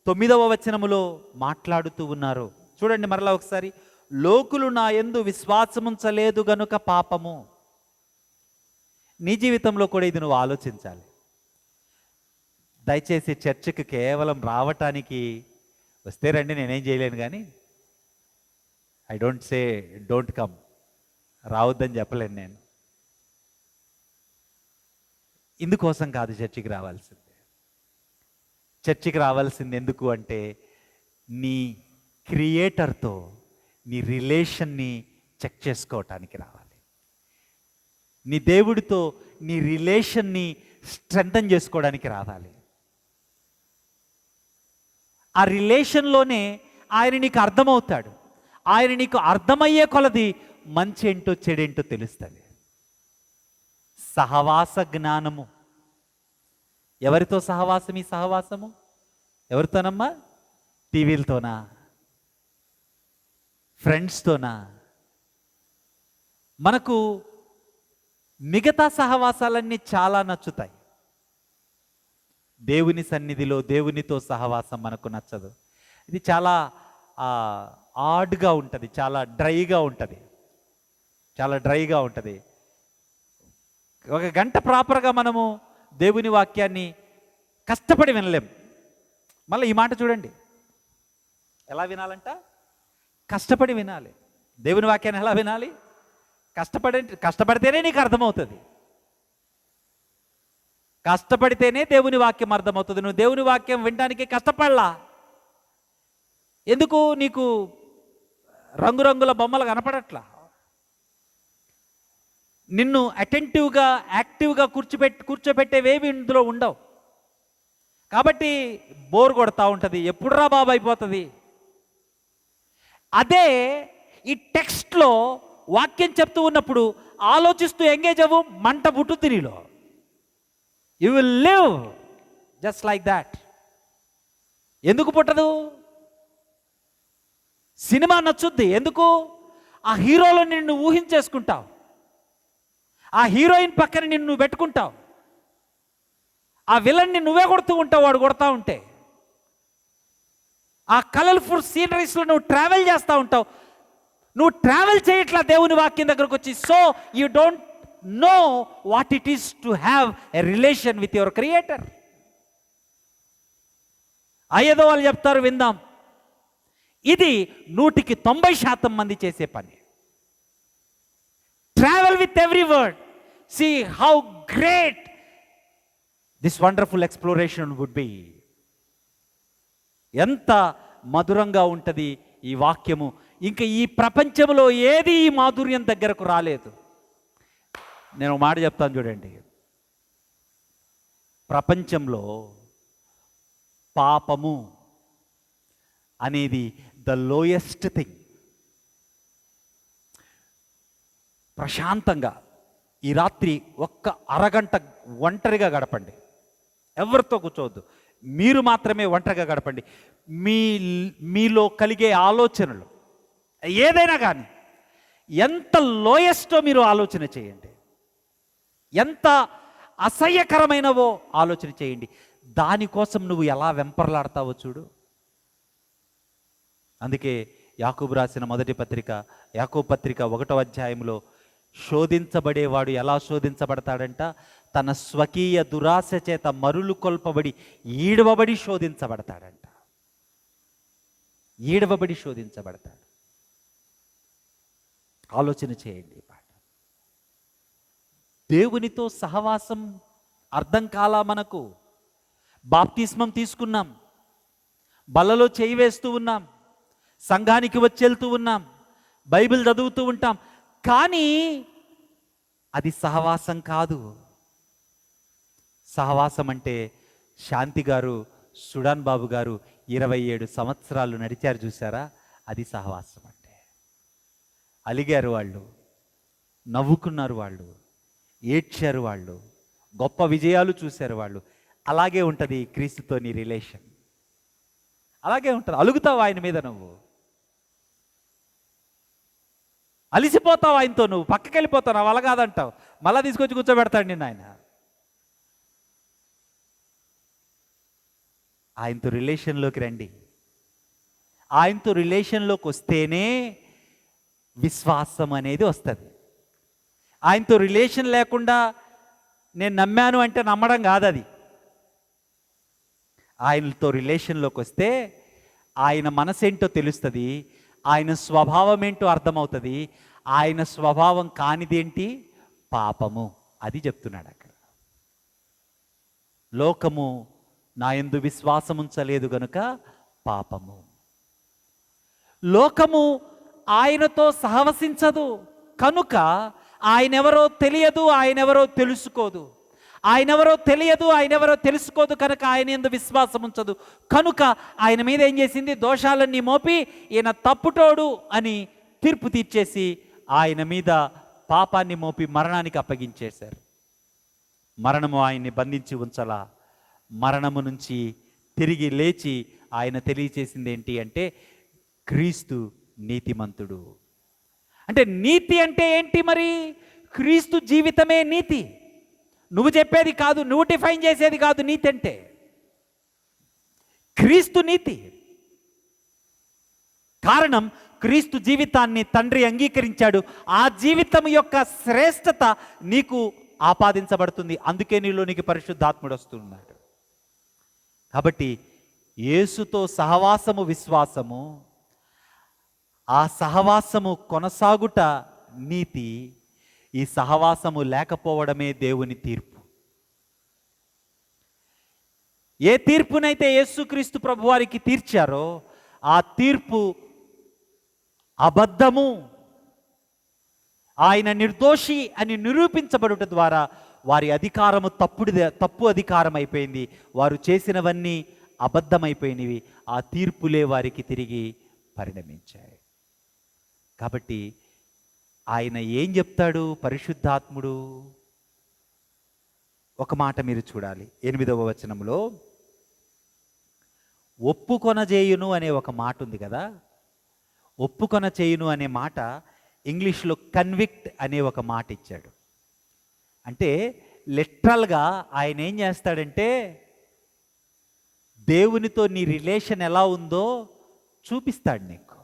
9వ వచనములో మాట్లాడుతూ ఉన్నారో చూడండి మరలా ఒకసారి. లోకులు నా యందు విశ్వాసముంచలేదు గనుక పాపము. నీ జీవితంలో కూడా ఇది నువ్వు ఆలోచించాలి. దయచేసి చర్చికి కేవలం రావటానికి వస్తే రండి, నేనేం చేయలేను, కానీ I don't say don't come, రావద్దని చెప్పలేను నేను. ఇందుకోసం కాదు చర్చికి రావాల్సింది. చర్చికి రావాల్సింది ఎందుకు అంటే, నీ క్రియేటర్తో నీ రిలేషన్ని చెక్ చేసుకోవటానికి రావాలి. నీ దేవుడితో నీ రిలేషన్ని స్ట్రెంథన్ చేసుకోవడానికి రావాలి. ఆ రిలేషన్లోనే ఆయన నీకు అర్థమవుతాడు. ఆయన నీకు అర్థమయ్యే కొలది మంచి ఏంటో చెడేంటో తెలుస్తుంది. సహవాస జ్ఞానము. ఎవరితో సహవాసం? ఈ సహవాసము ఎవరితోనమ్మా? టీవీలతోనా? ఫ్రెండ్స్తోనా? మనకు మిగతా సహవాసాలన్నీ చాలా నచ్చుతాయి. దేవుని సన్నిధిలో దేవునితో సహవాసం మనకు నచ్చదు. ఇది చాలా ఆడ్గా ఉంటుంది, చాలా డ్రైగా ఉంటుంది, చాలా డ్రైగా ఉంటుంది. 1 గంట ప్రాపర్గా మనము దేవుని వాక్యాన్ని కష్టపడి వినలేం. మళ్ళీ ఈ మాట చూడండి, ఎలా వినాలంట? కష్టపడి వినాలి. దేవుని వాక్యాన్ని ఎలా వినాలి? కష్టపడితేనే నీకు అర్థమవుతుంది. కష్టపడితేనే దేవుని వాక్యం అర్థమవుతుంది. నువ్వు దేవుని వాక్యం వినడానికి కష్టపడలా. ఎందుకు? నీకు రంగురంగుల బొమ్మలు కనపడట్లా. నిన్ను అటెంటివ్గా, యాక్టివ్గా కూర్చోబెట్టేవేవి ఇందులో ఉండవు. కాబట్టి బోర్ కొడతా ఉంటుంది. ఎప్పుడురా బాబు అయిపోతుంది. అదే ఈ టెక్స్ట్లో వాక్యం చెప్తూ ఉన్నప్పుడు ఆలోచిస్తూ ఎంగేజ్ అవ్వు, మంట పుట్టుద్ది నీలో. You will live just like that. ఎందుకు పుట్టదు? సినిమా నచ్చుద్ది. ఎందుకు? ఆ హీరోలో నిన్ను ఊహించేసుకుంటావు. ఆ హీరోయిన్ పక్కన నిన్ను పెట్టుకుంటావు. ఆ విలన్ని నువ్వే కొడుతూ ఉంటావు, వాడు కొడతా ఉంటే. ఆ కలర్ఫుల్ సీనరీస్లో నువ్వు ట్రావెల్ చేస్తూ ఉంటావు. నువ్వు ట్రావెల్ చేయట్లా దేవుని వాక్యం దగ్గరకు వచ్చి. So you don't know what it is to have a relation with your creator. అయ్యేదో వాళ్ళు చెప్తారు, విందాం. ఇది 90% మంది చేసే పని. Travel with every word. See how great this wonderful exploration would be. ఎంత మధురంగా ఉంటుంది ఈ వాక్యము. ఇంకా ఈ ప్రపంచంలో ఏది ఈ మాధుర్యం దగ్గరకు రాలేదు. నేను ఒక మాట చెప్తాను చూడండి. ప్రపంచంలో పాపము అనేది ద లోయెస్ట్ థింగ్. ప్రశాంతంగా ఈ రాత్రి ఒక్క అరగంట ఒంటరిగా గడపండి. ఎవరితో కూర్చోవద్దు, మీరు మాత్రమే ఒంటరిగా గడపండి. మీలో కలిగే ఆలోచనలు ఏదైనా కానీ ఎంత లోయెస్టో మీరు ఆలోచన చేయండి. ఎంత అసహ్యకరమైనవో ఆలోచన చేయండి. దానికోసం నువ్వు ఎలా వెంపర్లాడతావో చూడు. అందుకే యాకోబు రాసిన మొదటి పత్రిక, యాకోబు పత్రిక 1వ అధ్యాయంలో శోధించబడేవాడు ఎలా శోధించబడతాడంట? తన స్వకీయ దురాశ చేత మరులు కొల్పబడి ఈడవబడి శోధించబడతాడంట. ఈడవబడి శోధించబడతాడు. ఆలోచన చేయండి. పాట దేవునితో సహవాసం అర్థం కాలా మనకు. బాప్తిస్మం తీసుకున్నాం, బల్లలో చేయి వేస్తూ ఉన్నాం, సంఘానికి వచ్చి వెళ్తూ ఉన్నాం, బైబిల్ చదువుతూ ఉంటాం, కానీ అది సహవాసం కాదు. సహవాసం అంటే శాంతి గారు, సుడాన్ బాబు గారు 27 సంవత్సరాలు నడిచారు చూసారా, అది సహవాసం అంటే. అలిగారు వాళ్ళు, నవ్వుకున్నారు వాళ్ళు, ఏడ్చారు వాళ్ళు, గొప్ప విజయాలు చూశారు వాళ్ళు. అలాగే ఉంటుంది క్రీస్తుతో నీ రిలేషన్. అలాగే ఉంటుంది. అలుగుతావు ఆయన మీద, నువ్వు అలిసిపోతావు ఆయనతో, నువ్వు పక్కకి వెళ్ళిపోతావు, నా వల్ల కాదంటావు, మళ్ళా తీసుకొచ్చి కూర్చోబెడతాడు నిన్ను ఆయన. ఆయనతో రిలేషన్లోకి రండి. ఆయనతో రిలేషన్లోకి వస్తేనే విశ్వాసం అనేది వస్తుంది. ఆయనతో రిలేషన్ లేకుండా నేను నమ్మాను అంటే నమ్మడం కాదు అది. ఆయనతో రిలేషన్లోకి వస్తే ఆయన మనసేంటో తెలుస్తుంది, ఆయన స్వభావం ఏంటో అర్థమవుతుంది. ఆయన స్వభావం కానిదేంటి? పాపము. అది చెప్తున్నాడు అక్కడ. లోకము నా యందు విశ్వాసం ఉంచలేదు గనుక పాపము. లోకము ఆయనతో సహవసించదు కనుక ఆయనెవరో తెలియదు, ఆయనెవరో తెలుసుకోదు. ఆయనెవరో తెలియదు, ఆయనెవరో తెలుసుకోదు కనుక ఆయన యందు విశ్వాసం ఉంచదు. కనుక ఆయన మీద ఏం చేసింది? దోషాలన్నీ మోపి ఈయన తప్పుటోడు అని తీర్పు తీర్చేసి ఆయన మీద పాపాన్ని మోపి మరణానికి అప్పగించేశారు. మరణము ఆయన్ని బంధించి ఉంచలా. మరణము నుంచి తిరిగి లేచి ఆయన తెలియచేసింది ఏంటి అంటే క్రీస్తు నీతిమంతుడు. అంటే నీతి అంటే ఏంటి మరి? క్రీస్తు జీవితమే నీతి. నువ్వు చెప్పేది కాదు, నువ్వు డిఫైన్ చేసేది కాదు నీతి అంటే. క్రీస్తు నీతి. కారణం క్రీస్తు జీవితాన్ని తండ్రి అంగీకరించాడు. ఆ జీవితం యొక్క శ్రేష్టత నీకు ఆపాదించబడుతుంది. అందుకే నీలోనికి పరిశుద్ధాత్ముడు వస్తున్నాడు. కాబట్టి యేసుతో సహవాసము విశ్వాసము, ఆ సహవాసము కొనసాగుట నీతి, ఈ సహవాసము లేకపోవడమే దేవుని తీర్పు. ఏ తీర్పునైతే యేసుక్రీస్తు ప్రభువారికి తీర్చారో ఆ తీర్పు అబద్ధము. ఆయన నిర్దోషి అని నిరూపించబడుట ద్వారా వారి అధికారము తప్పు అధికారం అయిపోయింది. వారు చేసినవన్నీ అబద్ధమైపోయినవి. ఆ తీర్పులే వారికి తిరిగి పరిణమించాయి. కాబట్టి ఆయన ఏం చెప్తాడు పరిశుద్ధాత్ముడు? ఒక మాట మీరు చూడాలి. 8వ వచనంలో ఒప్పుకొనజేయును అనే ఒక మాట ఉంది కదా. ఒప్పుకొనచేయును అనే మాట ఇంగ్లీష్లో కన్విక్ట్ అనే ఒక మాట ఇచ్చాడు. అంటే లిటరల్గా ఆయన ఏం చేస్తాడంటే దేవునితో నీ రిలేషన్ ఎలా ఉందో చూపిస్తాడు నీకు.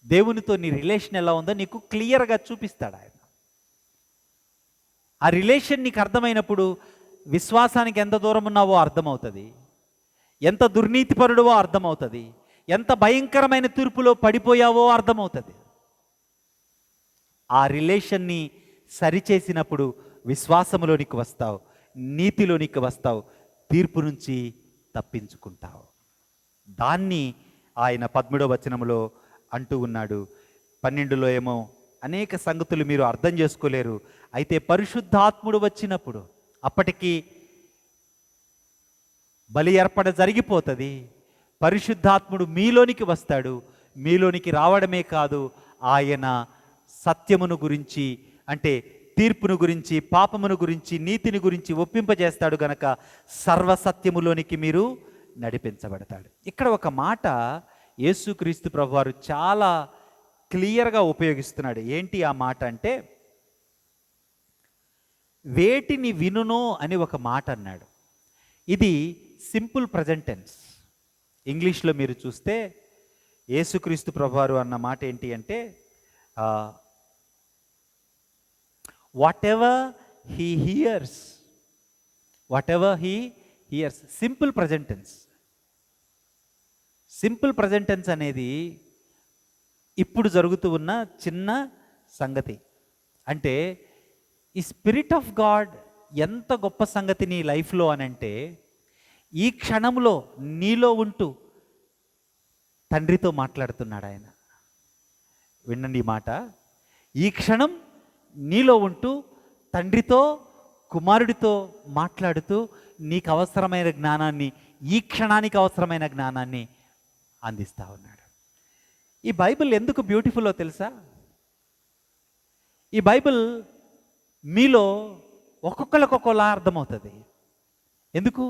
దేవునితో నీ రిలేషన్ ఎలా ఉందో నీకు క్లియర్గా చూపిస్తాడు ఆయన. ఆ రిలేషన్ నీకు అర్థమైనప్పుడు విశ్వాసానికి ఎంత దూరం ఉన్నావో అర్థమవుతుంది, ఎంత దుర్నీతిపరుడువో అర్థమవుతుంది, ఎంత భయంకరమైన తీర్పులో పడిపోయావో అర్థమవుతుంది. ఆ రిలేషన్ని సరిచేసినప్పుడు విశ్వాసములోనికి వస్తావు, నీతిలోనికి వస్తావు, తీర్పు నుంచి తప్పించుకుంటావు. దాన్ని ఆయన 13వ వచనములో అంటూ ఉన్నాడు. 12లో ఏమో అనేక సంగతులు మీరు అర్థం చేసుకోలేరు, అయితే పరిశుద్ధాత్ముడు వచ్చినప్పుడు అప్పటికి బలి అర్పణ జరిగిపోతుంది. పరిశుద్ధాత్ముడు మీలోనికి వస్తాడు. మీలోనికి రావడమే కాదు, ఆయన సత్యమును గురించి, అంటే తీర్పును గురించి, పాపమును గురించి, నీతిని గురించి ఒప్పింపజేస్తాడు గనక సర్వసత్యములోనికి మీరు నడిపించబడతాడు. ఇక్కడ ఒక మాట యేసుక్రీస్తు ప్రభువారు చాలా క్లియర్గా ఉపయోగిస్తున్నాడు. ఏంటి ఆ మాట అంటే, వేటిని వినునో అని ఒక మాట అన్నాడు. ఇది సింపుల్ ప్రజెంట్ టెన్స్. ఇంగ్లీష్లో మీరు చూస్తే యేసుక్రీస్తు ప్రభువారు అన్న మాట ఏంటి అంటే, whatever he hears, whatever he hears. Simple present tense. Simple present tense అనేది ఇప్పుడు జరుగుతూ ఉన్న చిన్న సంగతి. అంటే ఈ స్పిరిట్ ఆఫ్ గాడ్ ఎంత గొప్ప సంగతి నీ లైఫ్లో అని అంటే, ఈ క్షణంలో నీలో ఉంటూ తండ్రితో మాట్లాడుతున్నాడు ఆయన. వినండి ఈ మాట. ఈ క్షణం నీలో ఉంటూ తండ్రితో, కుమారుడితో మాట్లాడుతూ నీకు అవసరమైన జ్ఞానాన్ని, ఈ క్షణానికి అవసరమైన జ్ఞానాన్ని అందిస్తూ ఉన్నాడు. ఈ బైబిల్ ఎందుకు బ్యూటిఫుల్లో తెలుసా? ఈ బైబిల్ మీలో ఒక్కొక్కరికి ఒక్కోలా అర్థమవుతుంది. ఎందుకు?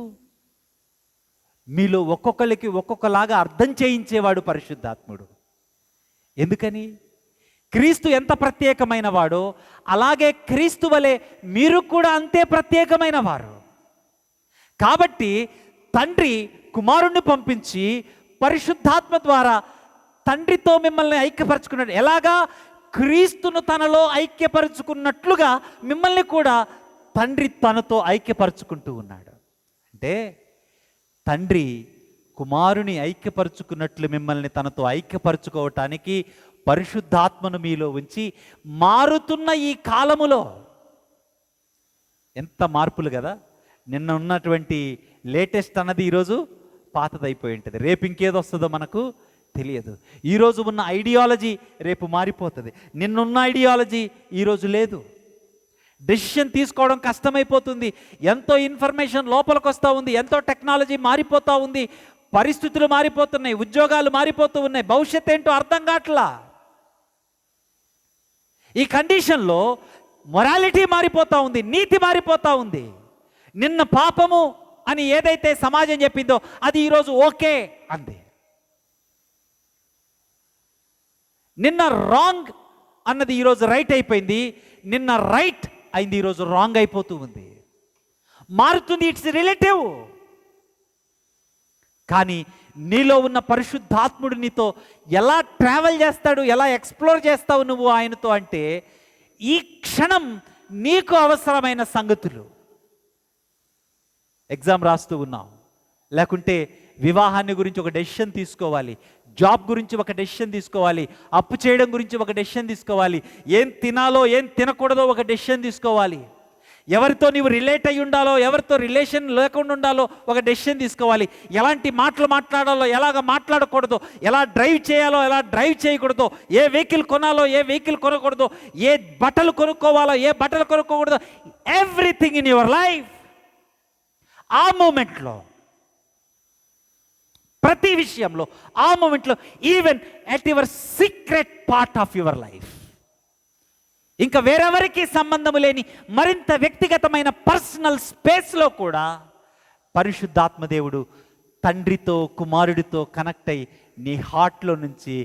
మీలో ఒక్కొక్కరికి ఒక్కొక్కలాగా అర్థం చేయించేవాడు పరిశుద్ధాత్ముడు. ఎందుకని? క్రీస్తు ఎంత ప్రత్యేకమైన వాడో అలాగే క్రీస్తు వలె మీరు కూడా అంతే ప్రత్యేకమైన వారు. కాబట్టి తండ్రి కుమారుణ్ణి పంపించి పరిశుద్ధాత్మ ద్వారా తండ్రితో మిమ్మల్ని ఐక్యపరచుకున్నాడు. ఎలాగా? క్రీస్తును తనలో ఐక్యపరుచుకున్నట్లుగా మిమ్మల్ని కూడా తండ్రి తనతో ఐక్యపరుచుకుంటూ ఉన్నాడు. అంటే తండ్రి కుమారుని ఐక్యపరుచుకున్నట్లు మిమ్మల్ని తనతో ఐక్యపరుచుకోవటానికి పరిశుద్ధాత్మను మీలో ఉంచి మారుతున్న ఈ కాలములో ఎంత మార్పులు కదా! నిన్న ఉన్నటువంటి లేటెస్ట్ అన్నది ఈరోజు పాతదైపోయి ఉంటుంది. రేపు ఇంకేదో వస్తుందో మనకు తెలియదు. ఈరోజు ఉన్న ఐడియాలజీ రేపు మారిపోతుంది. నిన్నున్న ఐడియాలజీ ఈరోజు లేదు. డెసిషన్ తీసుకోవడం కష్టమైపోతుంది. ఎంతో ఇన్ఫర్మేషన్ లోపలికి వస్తూ ఉంది, ఎంతో టెక్నాలజీ మారిపోతూ ఉంది, పరిస్థితులు మారిపోతున్నాయి, ఉద్యోగాలు మారిపోతూ ఉన్నాయి, భవిష్యత్తు ఏంటో అర్థం కావట్లా. ఈ కండిషన్లో మొరాలిటీ మారిపోతూ ఉంది, నీతి మారిపోతూ ఉంది. నిన్న పాపము అని ఏదైతే సమాజం చెప్పిందో అది ఈరోజు ఓకే అంది. నిన్న రాంగ్ అన్నది ఈరోజు రైట్ అయిపోయింది. నిన్న రైట్ అయింది ఈరోజు రాంగ్ అయిపోతూ ఉంది. మారుతుంది. It's relative. కానీ నీలో ఉన్న పరిశుద్ధాత్ముడు నీతో ఎలా ట్రావెల్ చేస్తాడు, ఎలా ఎక్స్ప్లోర్ చేస్తావు నువ్వు ఆయనతో అంటే, ఈ క్షణం నీకు అవసరమైన సంగతులు. ఎగ్జామ్ రాస్తూ ఉన్నావు, లేకుంటే వివాహాన్ని గురించి ఒక డెసిషన్ తీసుకోవాలి, జాబ్ గురించి ఒక డెసిషన్ తీసుకోవాలి, అప్పు చేయడం గురించి ఒక డెసిషన్ తీసుకోవాలి, ఏం తినాలో ఏం తినకూడదో ఒక డెసిషన్ తీసుకోవాలి, ఎవరితో నీవు రిలేట్ అయి ఉండాలో ఎవరితో రిలేషన్ లేకుండా ఉండాలో ఒక డెసిషన్ తీసుకోవాలి, ఎలాంటి మాటలు మాట్లాడాలో ఎలాగ మాట్లాడకూడదో, ఎలా డ్రైవ్ చేయాలో ఎలా డ్రైవ్ చేయకూడదో, ఏ వెహికల్ కొనాలో ఏ వెహికల్ కొనకూడదో, ఏ బట్టలు కొనుక్కోవాలో ఏ బట్టలు కొనుక్కోకూడదో, ఎవ్రీథింగ్ ఇన్ యువర్ లైఫ్ ఆ మూమెంట్లో, ప్రతి విషయంలో ఆ మూమెంట్లో, even at your secret part of your life, ఇంకా వేరెవరికి సంబంధము లేని మరింత వ్యక్తిగతమైన పర్సనల్ స్పేస్లో కూడా పరిశుద్ధాత్మదేవుడు తండ్రితో కుమారుడితో కనెక్ట్ అయ్యి నీ హార్ట్లో నుంచి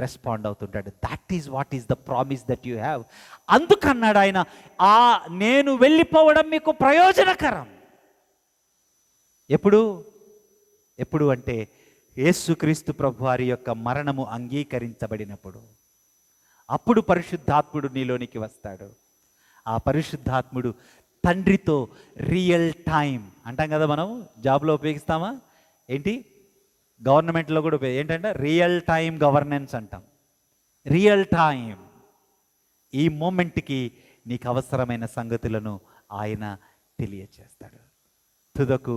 రెస్పాండ్ అవుతుంటాడు. That is what is the promise that you have. అందుకన్నాడు ఆయన, నేను వెళ్ళిపోవడం మీకు ప్రయోజనకరం. ఎప్పుడు అంటే యేసుక్రీస్తు ప్రభువారి యొక్క మరణము అంగీకరించబడినప్పుడు. అప్పుడు పరిశుద్ధాత్ముడు నీలోనికి వస్తాడు. ఆ పరిశుద్ధాత్ముడు తండ్రితో రియల్ టైం అంటాం కదా, మనం జాబ్లో ఉపయోగిస్తామా ఏంటి, గవర్నమెంట్లో కూడా ఏంటంటే రియల్ టైం గవర్నెన్స్ అంటాం. రియల్ టైం, ఈ మూమెంట్కి నీకు అవసరమైన సంగతులను ఆయన తెలియచేస్తాడు. తుదకు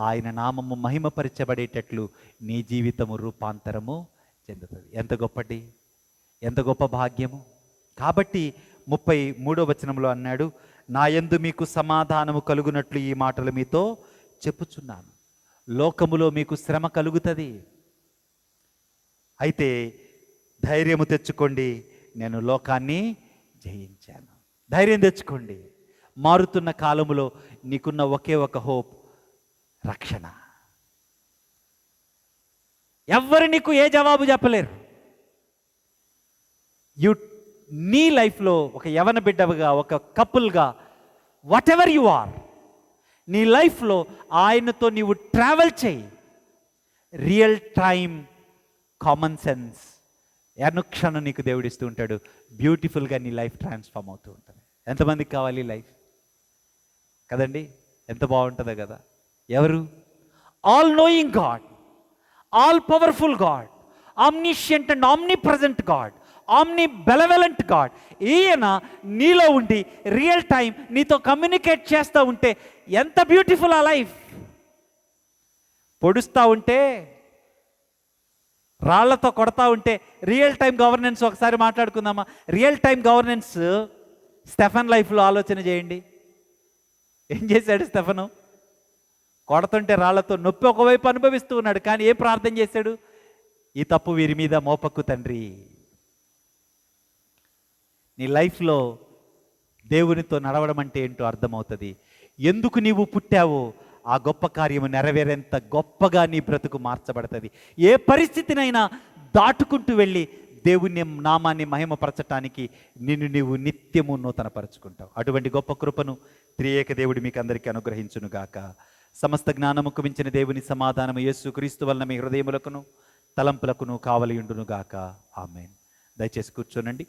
ఆయన నామము మహిమపరచబడేటట్లు నీ జీవితము రూపాంతరము చెందుతుంది. ఎంత గొప్ప భాగ్యము. కాబట్టి 33వ వచనంలో అన్నాడు, నా యందు మీకు సమాధానము కలుగునట్లు ఈ మాటలు మీతో చెప్పుచున్నాను. లోకములో మీకు శ్రమ కలుగుతుంది, అయితే ధైర్యము తెచ్చుకోండి, నేను లోకాన్ని జయించాను. ధైర్యం తెచ్చుకోండి. మారుతున్న కాలములో నీకున్న ఒకే ఒక హోప్ రక్షణ. ఎవ్వరు నీకు ఏ జవాబు చెప్పలేరు. నీ లైఫ్లో ఒక యవన బిడ్డగా, ఒక కపుల్గా, వాట్ ఎవర్ యు ఆర్, నీ లైఫ్లో ఆయనతో నీవు ట్రావెల్ చేయి. రియల్ టైం కామన్ సెన్స్ అనుక్షణం నీకు దేవుడిస్తూ ఉంటాడు. బ్యూటిఫుల్గా నీ లైఫ్ ట్రాన్స్ఫార్మ్ అవుతూ ఉంటుంది. ఎంతమందికి కావాలి లైఫ్ కదండి? ఎంత బాగుంటుందో కదా. ఎవరు? All knowing God, all powerful God, omniscient and omnipresent God, omnibenevolent God. ఈయన నీలో ఉండి రియల్ టైం నీతో కమ్యూనికేట్ చేస్తూ ఉంటే ఎంత బ్యూటిఫుల్ ఆ లైఫ్. పొడుస్తూ ఉంటే, రాళ్లతో కొడతా ఉంటే రియల్ టైం గవర్నెన్స్ ఒకసారి మాట్లాడుకుందామా? రియల్ టైం గవర్నెన్స్ స్టెఫన్ లైఫ్లో ఆలోచన చేయండి. ఏం చేశాడు స్టెఫను? కొడుతుంటే రాళ్లతో నొప్పి ఒకవైపు అనుభవిస్తూ ఉన్నాడు, కానీ ఏం ప్రార్థన చేశాడు? ఈ తప్పు వీరి మీద మోపక్కు తండ్రి. నీ లైఫ్లో దేవునితో నడవడం అంటే ఏంటో అర్థమవుతుంది. ఎందుకు నీవు పుట్టావో ఆ గొప్ప కార్యము నెరవేరేంత గొప్పగా నీ బ్రతుకు మార్చబడుతుంది. ఏ పరిస్థితినైనా దాటుకుంటూ వెళ్ళి దేవుని నామాన్ని మహిమపరచటానికి నిన్ను నీవు నిత్యము నూతనపరచుకుంటావు. అటువంటి గొప్ప కృపను త్రియేక దేవుడు మీకు అందరికీ అనుగ్రహించునుగాక. సమస్త జ్ఞానముకు మించిన దేవుని సమాధానము యేసుక్రీస్తు వలన మీ హృదయములకును తలంపులకును కావలియుండునుగాక. ఆమేన్. దయచేసి కూర్చోనండి.